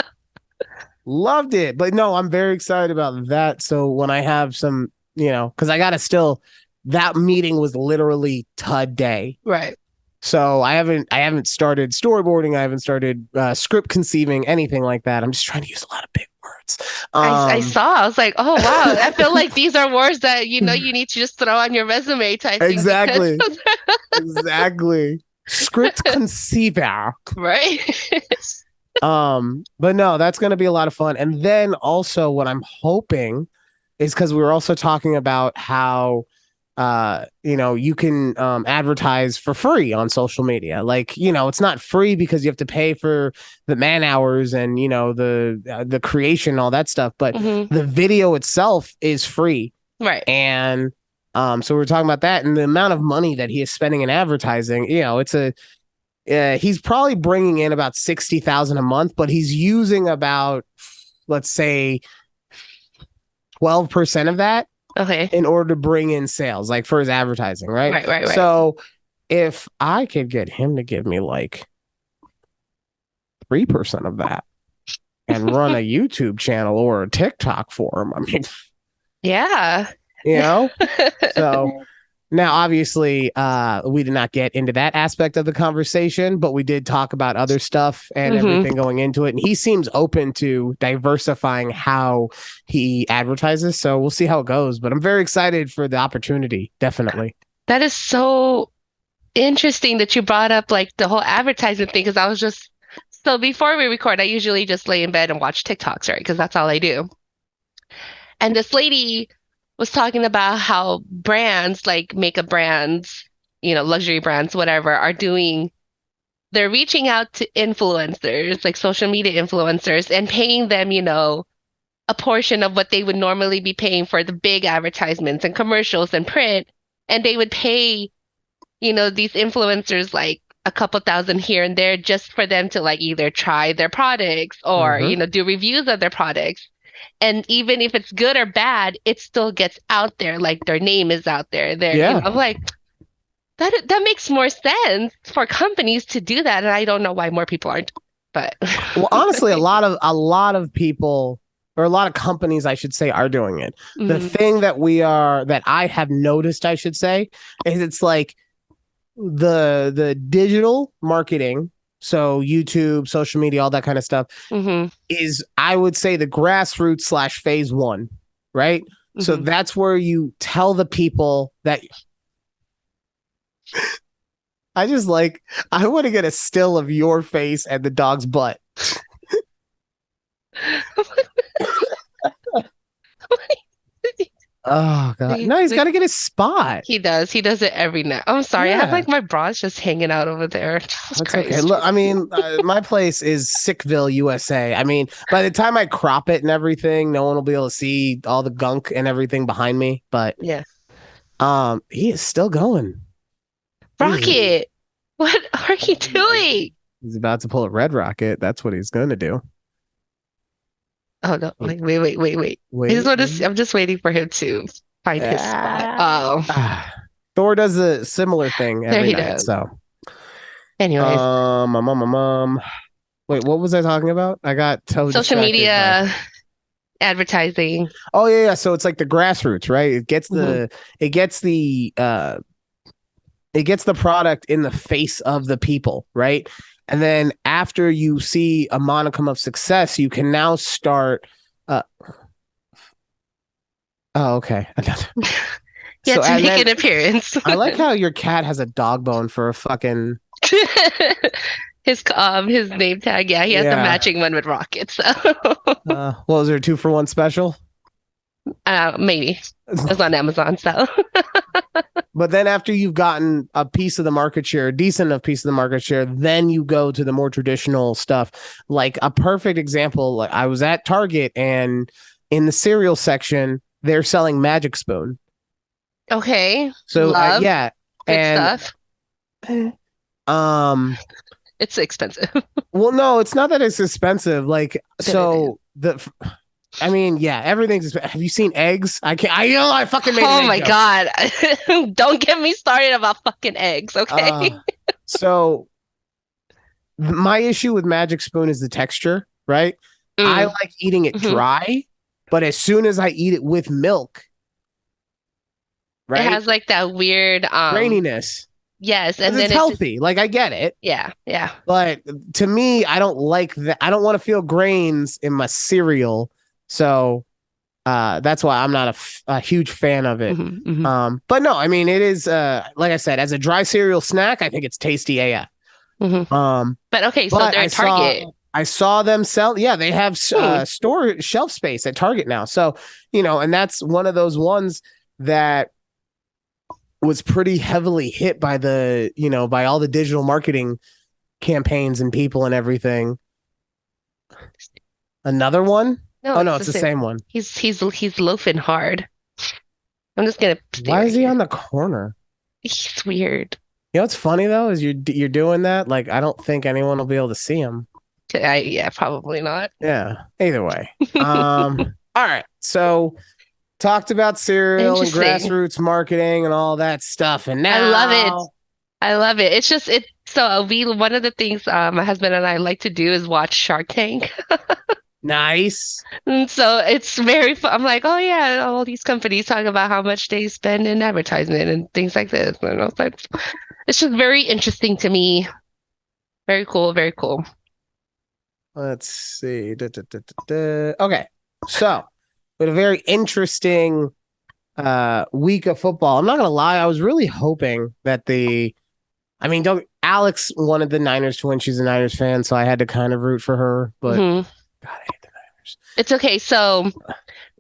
Loved it. But no, I'm very excited about that. So when I have some, because I got to still, that meeting was literally today. Right. So I haven't started storyboarding. I haven't started script conceiving, anything like that. I'm just trying to use a lot of big words. I saw. I was like, oh wow. I feel like these are words that you need to just throw on your resume type thing because Exactly. Exactly. Script conceiver. right. But no, that's going to be a lot of fun. And then also what I'm hoping is because we were also talking about how you can advertise for free on social media. Like, it's not free because you have to pay for the man hours and the creation, all that stuff, but Hmm. the video itself is free. Right. And so we're talking about that and the amount of money that he is spending in advertising. He's probably bringing in about 60,000 a month, but he's using about, let's say, 12% of that Okay. in order to bring in sales, like for his advertising, right? Right. Right. Right. So if I could get him to give me like 3% of that and run a YouTube channel or a TikTok for him, I mean, Yeah. you know? So now, obviously, we did not get into that aspect of the conversation, but we did talk about other stuff and everything going into it. And he seems open to diversifying how he advertises. So we'll see how it goes. But I'm very excited for the opportunity. Definitely. That is so interesting that you brought up like the whole advertisement thing because I was just so before we record, I usually just lay in bed and watch TikToks, right? Because that's all I do. And this lady was talking about how brands like makeup brands, luxury brands, whatever, they're reaching out to influencers, like social media influencers, and paying them, a portion of what they would normally be paying for the big advertisements and commercials and print. And they would pay, these influencers like a couple thousand here and there just for them to like either try their products or, Hmm. do reviews of their products. And even if it's good or bad, it still gets out there. Like their name is out there. Yeah. I'm like, that makes more sense for companies to do that. And I don't know why more people aren't. But Well, honestly, a lot of people or a lot of companies, I should say, are doing it. The Mhm, thing that I have noticed, I should say, is it's like the digital marketing, so YouTube, social media, all that kind of stuff, mhm, is I would say the grassroots slash phase one, right? So mhm. that's where you tell the people that I want to get a still of your face and the dog's butt. Oh god. He, No, he's got to get his spot. he does. He does it every night. I'm sorry. I have Yeah. like my bras just hanging out over there. Jesus That's okay. Christ. Look, I mean, my place is Sickville, USA. I mean, by the time I crop it and everything, no one will be able to see all the gunk and everything behind me. But Yeah. he is still going. He's Rocket, what are you doing? he's about to pull a red rocket. That's what he's going to do. Oh no. Wait, Wait. wait. I'm just waiting for him to find his spot. Ah. Oh, Thor does a similar thing there every he night. does. So, Anyways, wait, what was I talking about? I got so social distracted by. media advertising. Oh yeah. So it's like the grassroots, right? Hmm. It gets the product in the face of the people, right? And then after you see a monicum of success, you can now start. Uh, oh, okay. He had So to and make then an appearance. I like how your cat has a dog bone for a fucking His name tag, yeah, he has the yeah. matching one with Rocket, so What was there 2 for 1 special? maybe. It's on Amazon, so But then after you've gotten a piece of the market share, a decent enough piece of the market share, then you go to the more traditional stuff. Like a perfect example, like I was at Target and in the cereal section, they're selling Magic Spoon. okay. So Love, yeah, good and stuff. um, It's expensive, well, no, it's not that it's expensive. Like but it is. so I mean, yeah, everything's. Have you seen eggs? I can't. I know I fucking made an Oh egg my joke. God. Don't get me started about fucking eggs, okay? Uh, so my issue with Magic Spoon is the texture, right? I Mm, like eating it hmm. dry, but as soon as I eat it with milk, It right? has like that weird, Graininess. yes, Because and it's then it just, healthy. Like I get it. yeah, yeah. But to me, I don't like that. I don't want to feel grains in my cereal. So that's why I'm not a huge fan of it. Hmm, hmm, But no, I mean, it is, like I said, as a dry cereal snack, I think it's tasty AF. hmm. Um, But okay, so but they're at Target. I saw them sell. Yeah, they have Hmm. store shelf space at Target now. So and that's one of those ones that was pretty heavily hit by by all the digital marketing campaigns and people and everything. Another one? No, Oh it's no, the it's the same. same one. He's loafing hard. I'm just gonna stay Why right is he here. on the corner? He's weird. You know what's funny though is you're doing that. Like I don't think anyone will be able to see him. Yeah, probably not. Yeah. Either way. All right. So talked about cereal and Interesting. grassroots marketing and all that stuff, and I love it. now I love it. It's just it. So we one of the things my husband and I like to do is watch Shark Tank. nice. And so it's very fun. I'm like, oh yeah, all these companies talk about how much they spend in advertisement and things like this. And I was like, it's just very interesting to me. Very cool, very cool. Let's see. Okay. So with a very interesting week of football. I'm not gonna lie, I was really hoping that don't Alex wanted the Niners to win. She's a Niners fan, so I had to kind of root for her, but Hmm. God, I hate the Niners. It's okay. So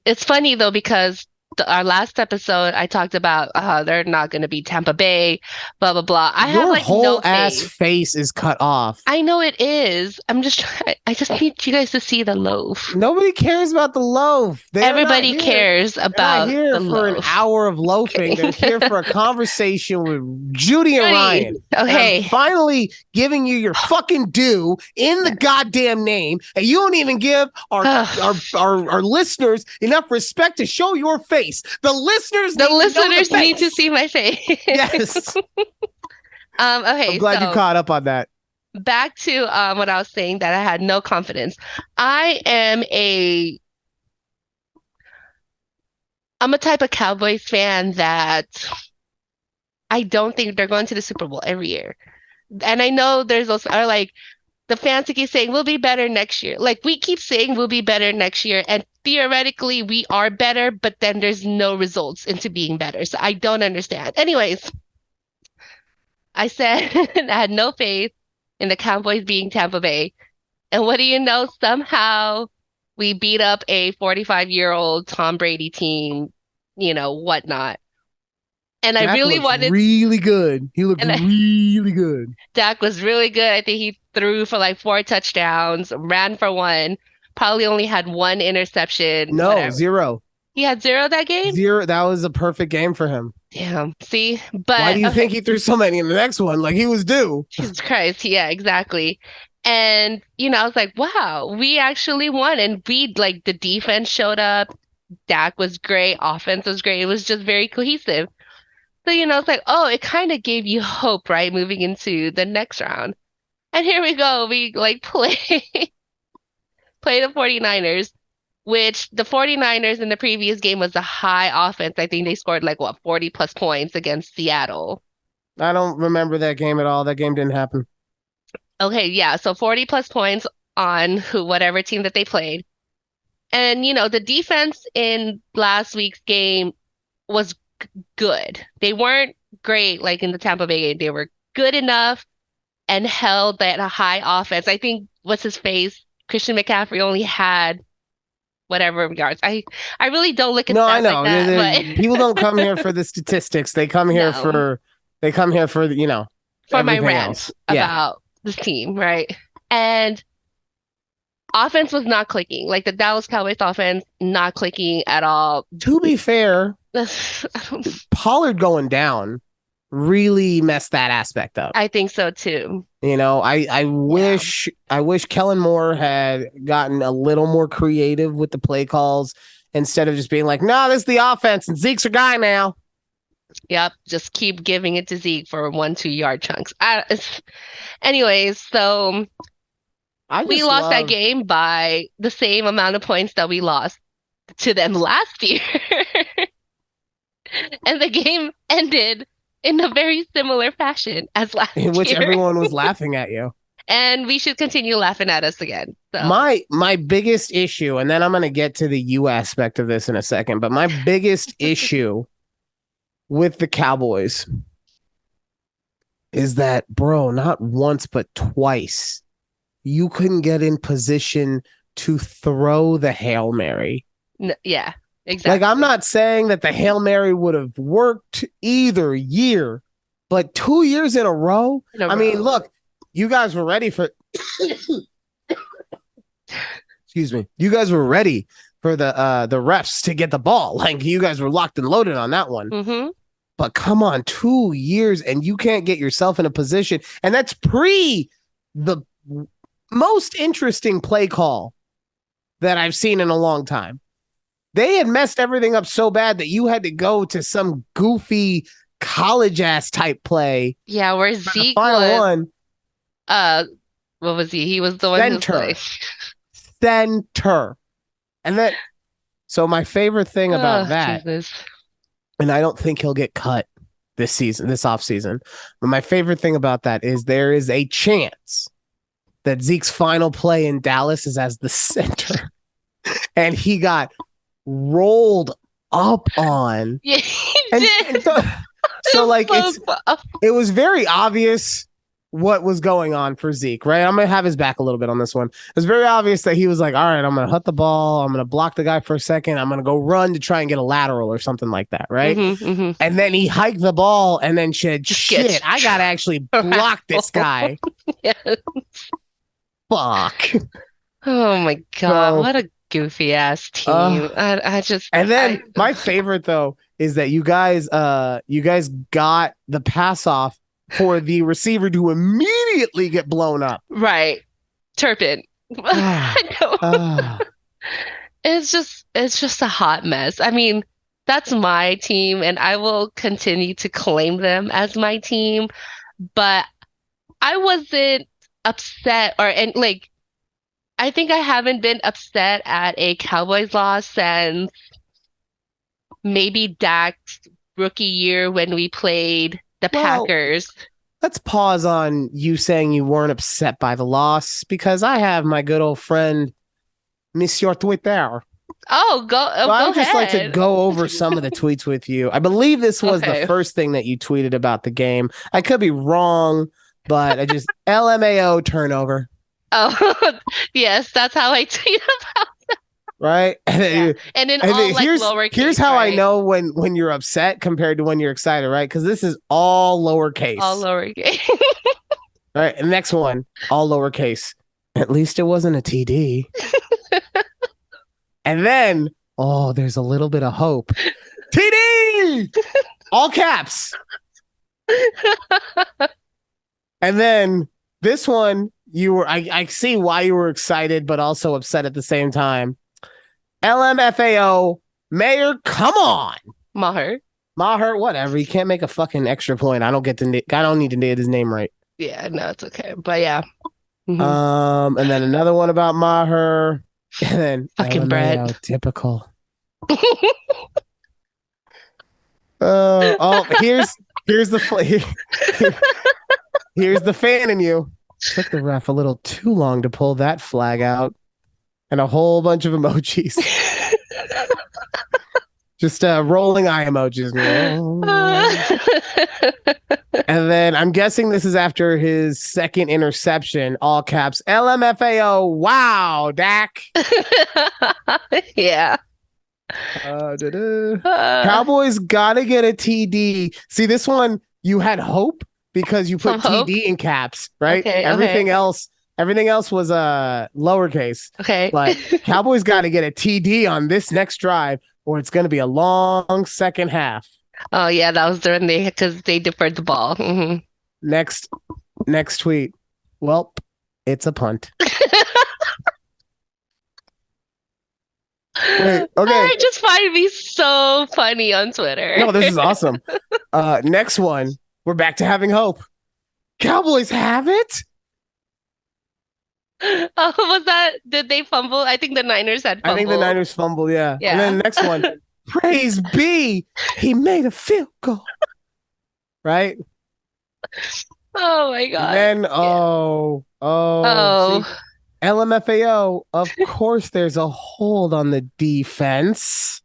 it's funny though because our last episode, I talked about they're not going to be Tampa Bay, blah blah blah. I have Your like whole no ass faith. face is cut off. I know it is. I'm just trying. I just need you guys to see the loaf. Nobody cares about the loaf. They're not Everybody here. cares They're not about here the for an loaf. hour of loafing. They're here for a conversation with Judy and Judy, Ryan. And I'm okay. finally giving you your fucking due in the goddamn name. And you don't even give our listeners enough respect to show your face. The listeners The need to know listeners the face. need to see my face. Yes. Okay, I'm glad you caught up on that. back to what I was saying that I had no confidence. I'm a type of Cowboys fan that I don't think they're going to the Super Bowl every year. And I know there's also are like the fans keep saying we'll be better next year. Like we keep saying we'll be better next year, and theoretically we are better, but then there's no results into being better. So I don't understand. Anyways, I said I had no faith in the Cowboys being Tampa Bay. And what do you know? Somehow we beat up a 45-year-old Tom Brady team, whatnot. And I Dak really looks wanted, really good. He looked and really good. Dak was really good. I think he threw for like 4 touchdowns, ran for one, probably only had one interception, No, whatever. zero. He had zero that game? Zero. That was a perfect game for him. Damn. See? Why do But you okay, think he threw so many in the next one? Like he was due. Jesus Christ. Yeah, exactly. And, I was like, wow, we actually won. And like the defense showed up. Dak was great. Offense was great. It was just very cohesive. So, it's like, oh, it kind of gave you hope, right? Moving into the next round. And here we go. We like play the 49ers, which the 49ers in the previous game was a high offense. I think they scored like what, 40 plus points against Seattle. I don't remember that game at all. That game didn't happen. Okay, yeah. So 40 plus points on whatever team that they played. And the defense in last week's game was good. They weren't great like in the Tampa Bay game. They were good enough and held that a high offense. I think what's his face? Christian McCaffrey only had whatever yards. I really don't look at No, I stats like know. that, but People don't come here for the statistics. They come here no, for for my everything rant else. Yeah. about this team, right? And offense was not clicking. Like the Dallas Cowboys offense, not clicking at all. To be fair, Pollard going down really messed that aspect up. I think so too. I wish Kellen Moore had gotten a little more creative with the play calls instead of just being like, no, this is the offense and Zeke's our guy now. Yep, just keep giving it to Zeke for 1-2 yard chunks. Anyways, so we lost that game by the same amount of points that we lost to them last year. And the game ended in a very similar fashion as last year. In which everyone was laughing at you. And we should continue laughing at us again. So. My biggest issue, and then I'm going to get to the you aspect of this in a second, but my biggest issue with the Cowboys is that, bro, not once but twice, you couldn't get in position to throw the Hail Mary. Yeah, exactly. Like, I'm not saying that the Hail Mary would have worked either year, but 2 years in a row. I mean, look, you guys were ready for excuse me. You guys were ready for the refs to get the ball. Like, you guys were locked and loaded on that one. Mm-hmm. But come on, 2 years and you can't get yourself in a position. And that's pre the most interesting play call that I've seen in a long time. They had messed everything up so bad that you had to go to some goofy college ass type play. Yeah, where Zeke was. What was he? He was the one who played. Center. And that. So my favorite thing about that, Jesus. and I don't think he'll get cut this offseason, but my favorite thing about that is there is a chance that Zeke's final play in Dallas is as the center. And he got rolled up on. Yeah, he did. So like it was very obvious what was going on for Zeke, right? I'm going to have his back a little bit on this one. It's very obvious that he was like, all right, I'm going to hut the ball. I'm going to block the guy for a second. I'm going to go run to try and get a lateral or something like that, right? And then he hiked the ball and then said, shit, I got to actually block this guy. Yes. Fuck. Oh my God. What a goofy ass team. My favorite though is that you guys got the pass off for the receiver to immediately get blown up. Right. Turpin. I know. It's just a hot mess. I mean, that's my team and I will continue to claim them as my team, but I wasn't upset I think I haven't been upset at a Cowboys loss since maybe Dak's rookie year when we played the Packers. Let's pause on you saying you weren't upset by the loss because I have my good old friend, Monsieur Twitter. Go I'd just like to go over some of the tweets with you. I believe this was the first thing that you tweeted about the game. I could be wrong, but I just LMAO turnover. Oh, yes, that's how I tweet about that. Right? And then all lowercase. Here's how I know when you're upset compared to when you're excited, right? Because this is all lowercase. All lowercase. All right, and next one, all lowercase. At least it wasn't a TD. And then, there's a little bit of hope. TD! All caps. And then this one, I see why you were excited, but also upset at the same time. LMFAO, Mayor, come on. Maher, whatever. You can't make a fucking extra point. I don't need to get his name right. Yeah, no, it's okay. But yeah. And then another one about Maher. And then fucking LMAO, Brett. Typical. Here's the fan in you. Took the ref a little too long to pull that flag out, and a whole bunch of emojis. Just rolling eye emojis. And then I'm guessing this is after his second interception, all caps, LMFAO, wow, Dak. Yeah. Cowboys gotta get a TD. See, this one, you had hope because you put TD in caps, right? Okay, everything else was lowercase. Okay. But Cowboys gotta get a TD on this next drive, or it's gonna be a long second half. Oh yeah, that was because they deferred the ball. Next tweet. Well, it's a punt. Wait, okay. I just find me so funny on Twitter. No, this is awesome. Next one. We're back to having hope. Cowboys have it. Did they fumble? I think the Niners had fumbled. I think the Niners fumbled, yeah. And then the next one. Praise be, he made a field goal. Right? Oh my God. And then see, LMFAO, of course there's a hold on the defense.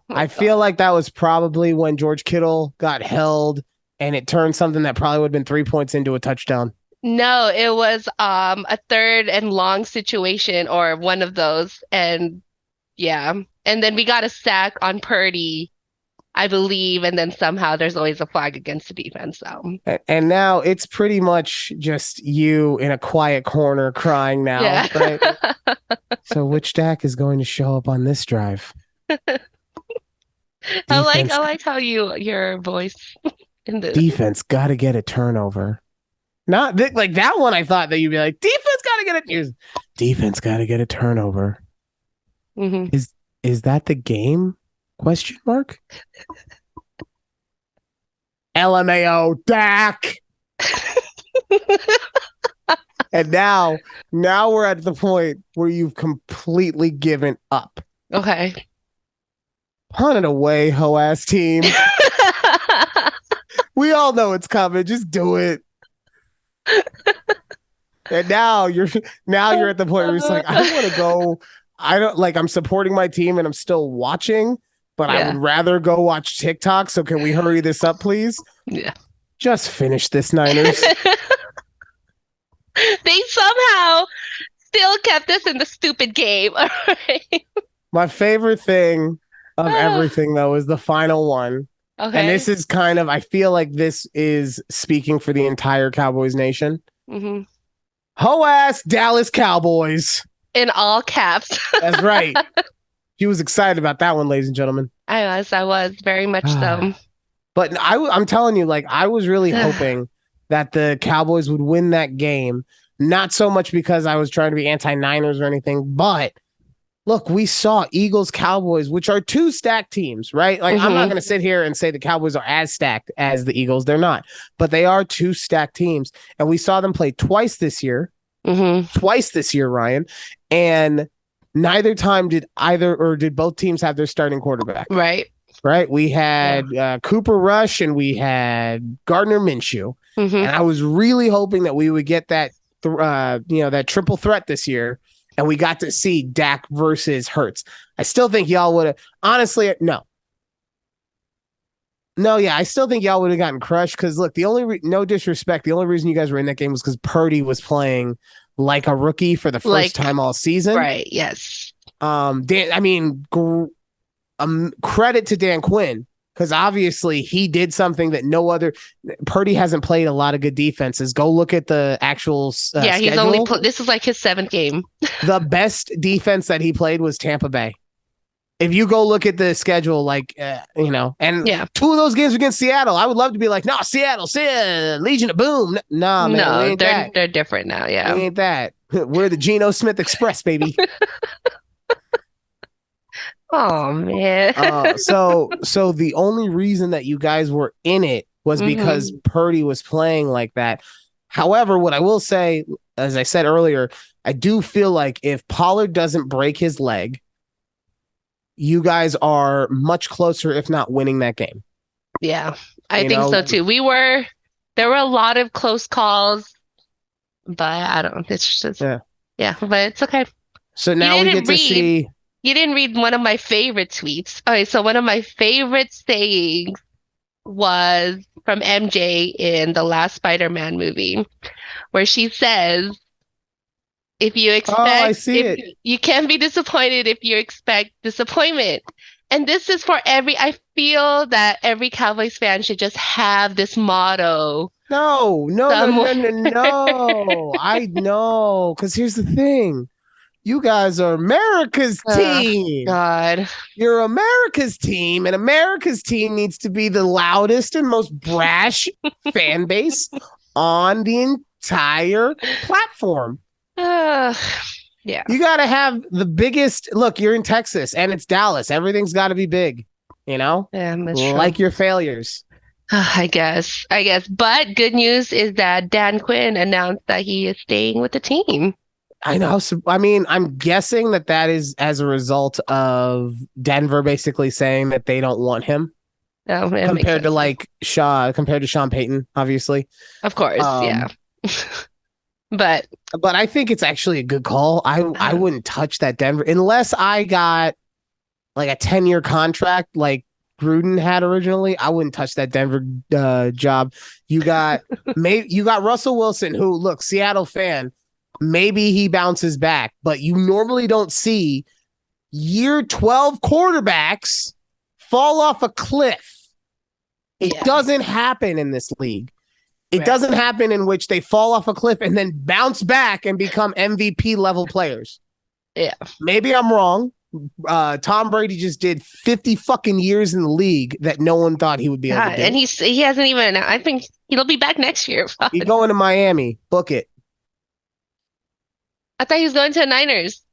I feel like that was probably when George Kittle got held and it turned something that probably would have been 3 points into a touchdown. No, it was a third and long situation or one of those. And yeah. And then we got a sack on Purdy, I believe, and then somehow there's always a flag against the defense. So. And now it's pretty much just you in a quiet corner crying now, yeah. Right? So which Dak is going to show up on this drive? I like how your voice in the defense got to get a turnover. Not like that one. I thought that you'd be like defense got to get it. Defense got to get a turnover. Mm-hmm. Is that the game? Question mark. LMAO Dak. And now we're at the point where you've completely given up. Okay. Punt it away, hoe ass team. We all know it's coming. Just do it. And now you're at the point where it's like, I don't want to go. I'm supporting my team and I'm still watching, but I would rather go watch TikTok. So can we hurry this up, please? Yeah. Just finish this, Niners. still kept us in the stupid game. All right. My favorite thing of everything, though, is the final one. And Okay. this is kind of, I feel like this is speaking for the entire Cowboys nation. Hmm. Ho ass Dallas Cowboys. In all caps. That's right. She was excited about that one, ladies and gentlemen. I was very much so. But I'm telling you, like, I was really hoping that the Cowboys would win that game. Not so much because I was trying to be anti-Niners or anything, but look, we saw Eagles Cowboys, which are two stacked teams, right? Like, I'm not going to sit here and say the Cowboys are as stacked as the Eagles. They're not, but they are two stacked teams. And we saw them play twice this year, Ryan. And neither time did both teams have their starting quarterback. Right. Right. We had Cooper Rush and we had Gardner Minshew. And I was really hoping that we would get that, that triple threat this year. And we got to see Dak versus Hurts. I still think y'all would have, honestly, no. No, yeah, I still think y'all would have gotten crushed because, look, no disrespect, the only reason you guys were in that game was because Purdy was playing like a rookie for the first time all season. Right, yes. Credit to Dan Quinn because obviously he did something that Purdy hasn't played a lot of good defenses. Go look at the actual schedule. He's only this is like his 7th game. The best defense that he played was Tampa Bay. If you go look at the schedule, and 2 of those games against Seattle, I would love to be like, no, Seattle, Legion of Boom. No, man, they're different now. Yeah, we ain't that. We're the Geno Smith Express, baby. Oh man. So the only reason that you guys were in it was because Purdy was playing like that. However, what I will say, as I said earlier, I do feel like if Pollard doesn't break his leg, you guys are much closer, if not winning that game. Yeah, I think so too. There were a lot of close calls, but I don't, it's just, but it's okay. So now we get to see. You didn't read one of my favorite tweets. Okay, so one of my favorite sayings was from MJ in the last Spider-Man movie, where she says, if you expect, you can't be disappointed if you expect disappointment. And this is for I feel that every Cowboys fan should just have this motto. No. I know, because here's the thing. You guys are America's team. God. You're America's team, and America's team needs to be the loudest and most brash fan base on the entire platform. Yeah. You got to have the biggest. Look, you're in Texas, and it's Dallas. Everything's got to be big, Yeah, that's true. Like your failures. I guess. But good news is that Dan Quinn announced that he is staying with the team. I know. So, I mean, I'm guessing that is as a result of Denver basically saying that they don't want him. Oh, compared to Sean Payton, obviously. Of course, yeah. But I think it's actually a good call. I wouldn't touch that Denver unless I got like a 10-year contract like Gruden had originally. I wouldn't touch that Denver job. You got Russell Wilson, who, look, Seattle fan. Maybe he bounces back, but you normally don't see year 12 quarterbacks fall off a cliff. It doesn't happen in this league. It doesn't happen in which they fall off a cliff and then bounce back and become MVP level players. Yeah. Maybe I'm wrong. Tom Brady just did 50 fucking years in the league that no one thought he would be able to do. And he hasn't even, I think he'll be back next year. He's going to Miami. Book it. I thought he was going to the Niners.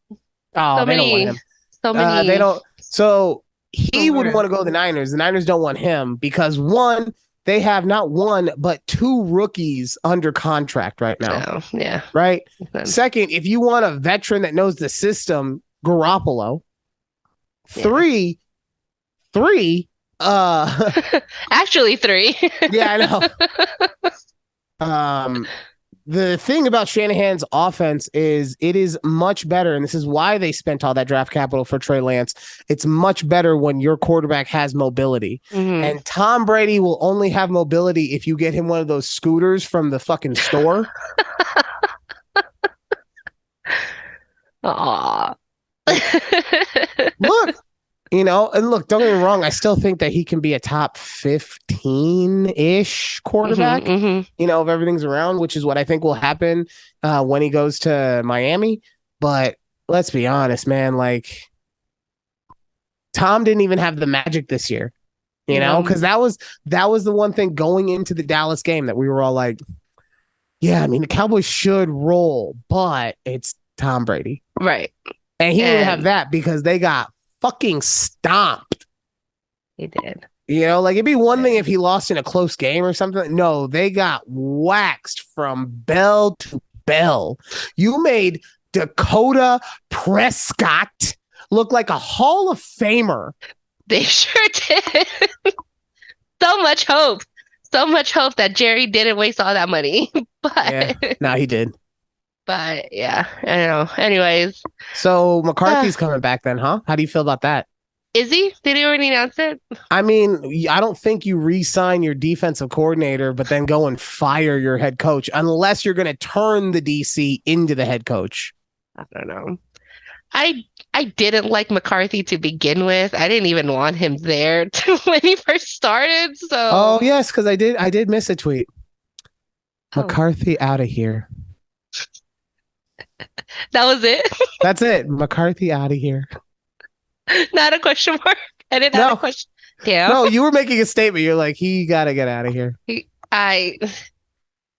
Oh, they don't want him. So many. They don't. So he would want to go to the Niners. The Niners don't want him because, one, they have not one, but 2 rookies under contract right now. Oh, yeah. Right? Second, if you want a veteran that knows the system, Garoppolo. 3, actually 3. Yeah, I know. The thing about Shanahan's offense is it is much better, and this is why they spent all that draft capital for Trey Lance. It's much better when your quarterback has mobility. And Tom Brady will only have mobility if you get him one of those scooters from the fucking store. Aw. Look, and look, don't get me wrong. I still think that he can be a top 15-ish quarterback, if everything's around, which is what I think will happen when he goes to Miami. But let's be honest, man, like Tom didn't even have the magic this year, because that was the one thing going into the Dallas game that we were all like, yeah, I mean, the Cowboys should roll, but it's Tom Brady. Right. And he didn't have that because they got fucking stomped. He did. Like it'd be one thing if he lost in a close game or something. No, they got waxed from bell to bell. You made Dakota Prescott look like a Hall of Famer. They sure did. So much hope. So much hope that Jerry didn't waste all that money. But yeah, no, he did. But yeah, I don't know. Anyways. So McCarthy's coming back then, huh? How do you feel about that? Is he? Did he already announce it? I mean, I don't think you re-sign your defensive coordinator, but then go and fire your head coach unless you're going to turn the DC into the head coach. I don't know. I didn't like McCarthy to begin with. I didn't even want him there when he first started. So oh yes, because I did miss a tweet. McCarthy out of here. That was it. That's it. McCarthy out of here. Not a question mark. I didn't have a question. Yeah. No, you were making a statement. You're like, he got to get out of here.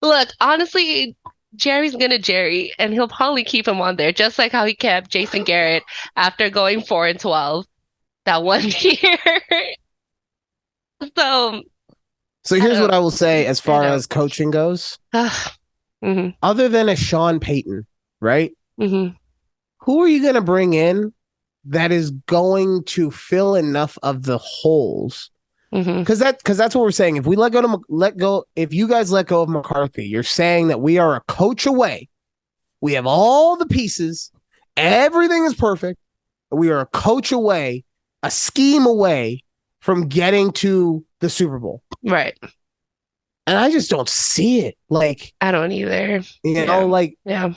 Look, honestly, Jerry's gonna Jerry, and he'll probably keep him on there, just like how he kept Jason Garrett after going 4-12 that one year. So here's what I will say as far as coaching goes. Other than a Sean Payton, right? Who are you going to bring in that is going to fill enough of the holes? Because that's what we're saying. If we if you guys let go of McCarthy, you're saying that we are a coach away. We have all the pieces. Everything is perfect. We are a coach away, a scheme away from getting to the Super Bowl. Right. And I just don't see it. Like, I don't either. Yeah.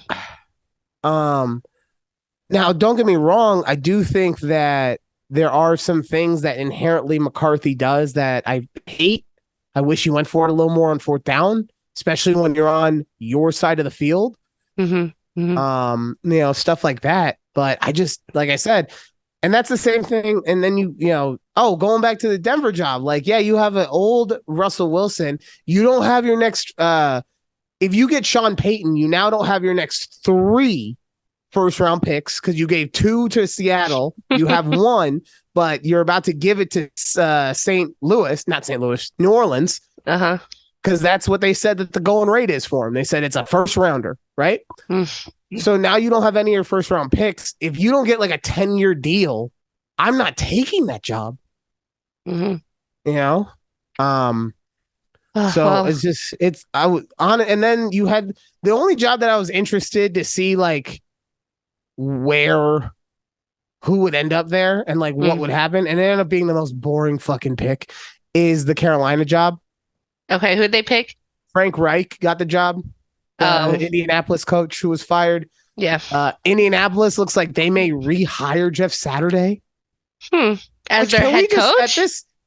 Now, don't get me wrong. I do think that there are some things that inherently McCarthy does that I hate. I wish he went for it a little more on fourth down, especially when you're on your side of the field. Stuff like that. But I just, like I said, and that's the same thing. And then going back to the Denver job, like, yeah, you have an old Russell Wilson. You don't have your next, if you get Sean Payton, you now don't have your next 3 first-round picks because you gave 2 to Seattle. You have 1, but you're about to give it to New Orleans. Because that's what they said that the going rate is for him. They said it's a first-rounder, right? So now you don't have any of your first-round picks. If you don't get like a 10-year deal, I'm not taking that job. So I was on it. And then you had the only job that I was interested to see, like, who would end up there and like what would happen, and it ended up being the most boring fucking pick, is the Carolina job. Okay, who'd they pick? Frank Reich got the job. The Indianapolis coach who was fired. Yeah. Indianapolis looks like they may rehire Jeff Saturday as their head coach.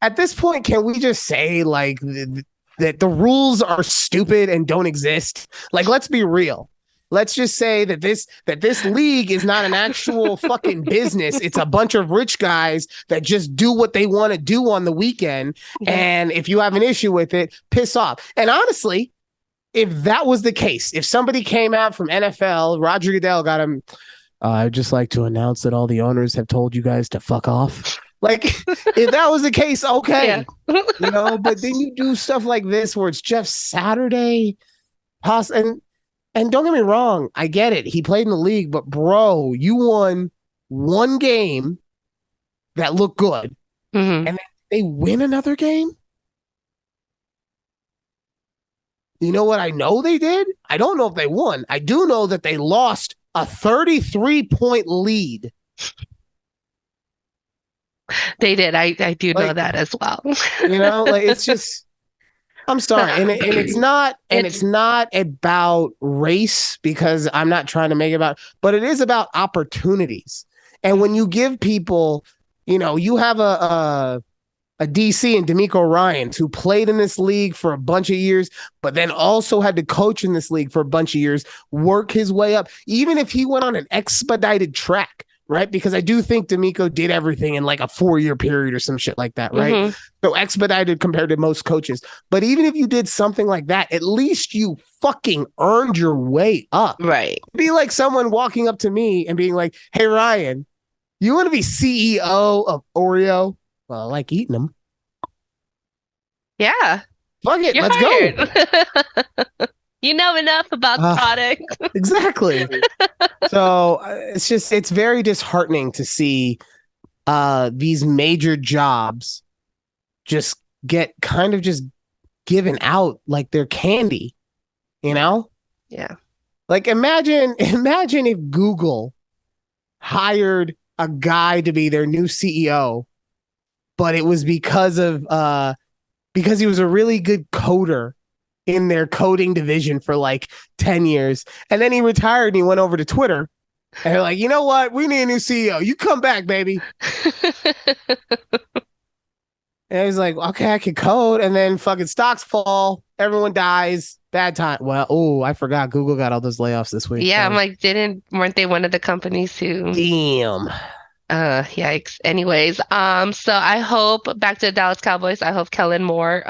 At this point, can we just say like that the rules are stupid and don't exist? Like, let's be real. Let's just say that this league is not an actual fucking business. It's a bunch of rich guys that just do what they want to do on the weekend. And if you have an issue with it, piss off. And honestly, if that was the case, if somebody came out from NFL, Roger Goodell got him, I'd just like to announce that all the owners have told you guys to fuck off. Like, if that was the case, okay. But then you do stuff like this where it's Jeff Saturday. And don't get me wrong, I get it. He played in the league, but bro, you won one game that looked good, and then they win another game. You know what I know they did? I don't know if they won. I do know that they lost a 33-point lead. They did. I do know that as well. It's just, I'm sorry, and it's not, and it's not about race, because I'm not trying to make it about, but it is about opportunities. And when you give people, you have a DC and D'Amico Ryans who played in this league for a bunch of years, but then also had to coach in this league for a bunch of years, work his way up, even if he went on an expedited track, right? Because I do think D'Amico did everything in like a 4-year period or some shit like that, right? Mm-hmm. So expedited compared to most coaches. But even if you did something like that, at least you fucking earned your way up. Right. Be like someone walking up to me and being like, "Hey, Ryan, you want to be CEO of Oreo?" Well, I like eating them. Yeah. Fuck it, You're let's hired. You know enough about the product. Exactly. So it's very disheartening to see these major jobs just get kind of just given out like they're candy, Yeah. Like imagine if Google hired a guy to be their new CEO, but it was because he was a really good coder in their coding division for like 10 years. And then he retired and he went over to Twitter. And they're like, you know what? We need a new CEO. You come back, baby. And he's like, okay, I can code. And then fucking stocks fall. Everyone dies. Bad time. Well, I forgot. Google got all those layoffs this week. Yeah, I'm like, weren't they one of the companies who Damn. Yikes. Anyways, so I hope back to the Dallas Cowboys, I hope Kellen Moore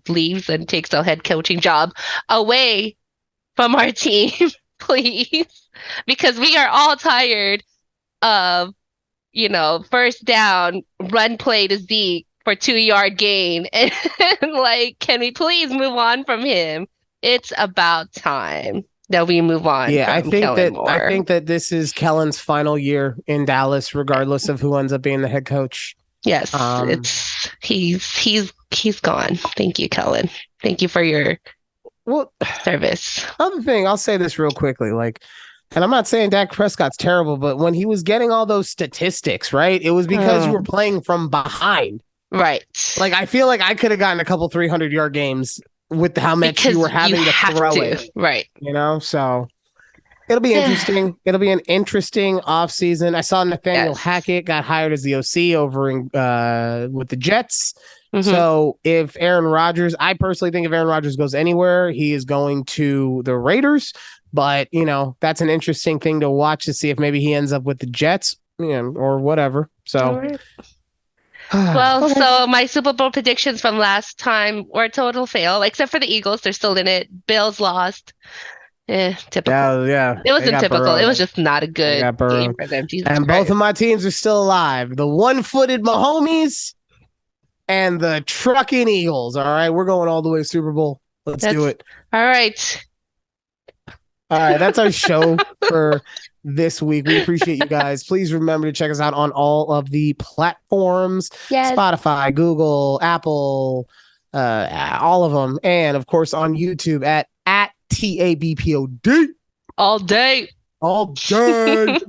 leaves and takes a head coaching job away from our team, please. Because we are all tired of, first down, run play to Zeke for 2-yard gain. And like, can we please move on from him? It's about time that we move on from Kellen Moore. I think that this is Kellen's final year in Dallas, regardless of who ends up being the head coach. Yes, he's gone. Thank you, Kellen. Thank you for your service. Other thing, I'll say this real quickly, and I'm not saying Dak Prescott's terrible, but when he was getting all those statistics, right, it was because you were playing from behind. Right. Like, I feel like I could have gotten a couple 300-yard games with how much you were having to throw it. Right. So it'll be interesting. It'll be an interesting offseason. I saw Nathaniel Hackett got hired as the OC over with the Jets. Mm-hmm. So if Aaron Rodgers, I personally think if Aaron Rodgers goes anywhere, he is going to the Raiders. But, that's an interesting thing to watch to see if maybe he ends up with the Jets, or whatever. So. Well, okay. So my Super Bowl predictions from last time were a total fail, except for the Eagles. They're still in it. Bills lost. Typical. Yeah. It wasn't typical. Burrowed. It was just not a good game for them. Jesus and Christ. Both of my teams are still alive. The one-footed Mahomes and the trucking Eagles. All right, we're going all the way to Super Bowl. Let's do it. All right. All right, that's our show for this week. We appreciate you guys. Please remember to check us out on all of the platforms. Yes. Spotify, Google, Apple, all of them. And, of course, on YouTube at TABPOD. All day. All day.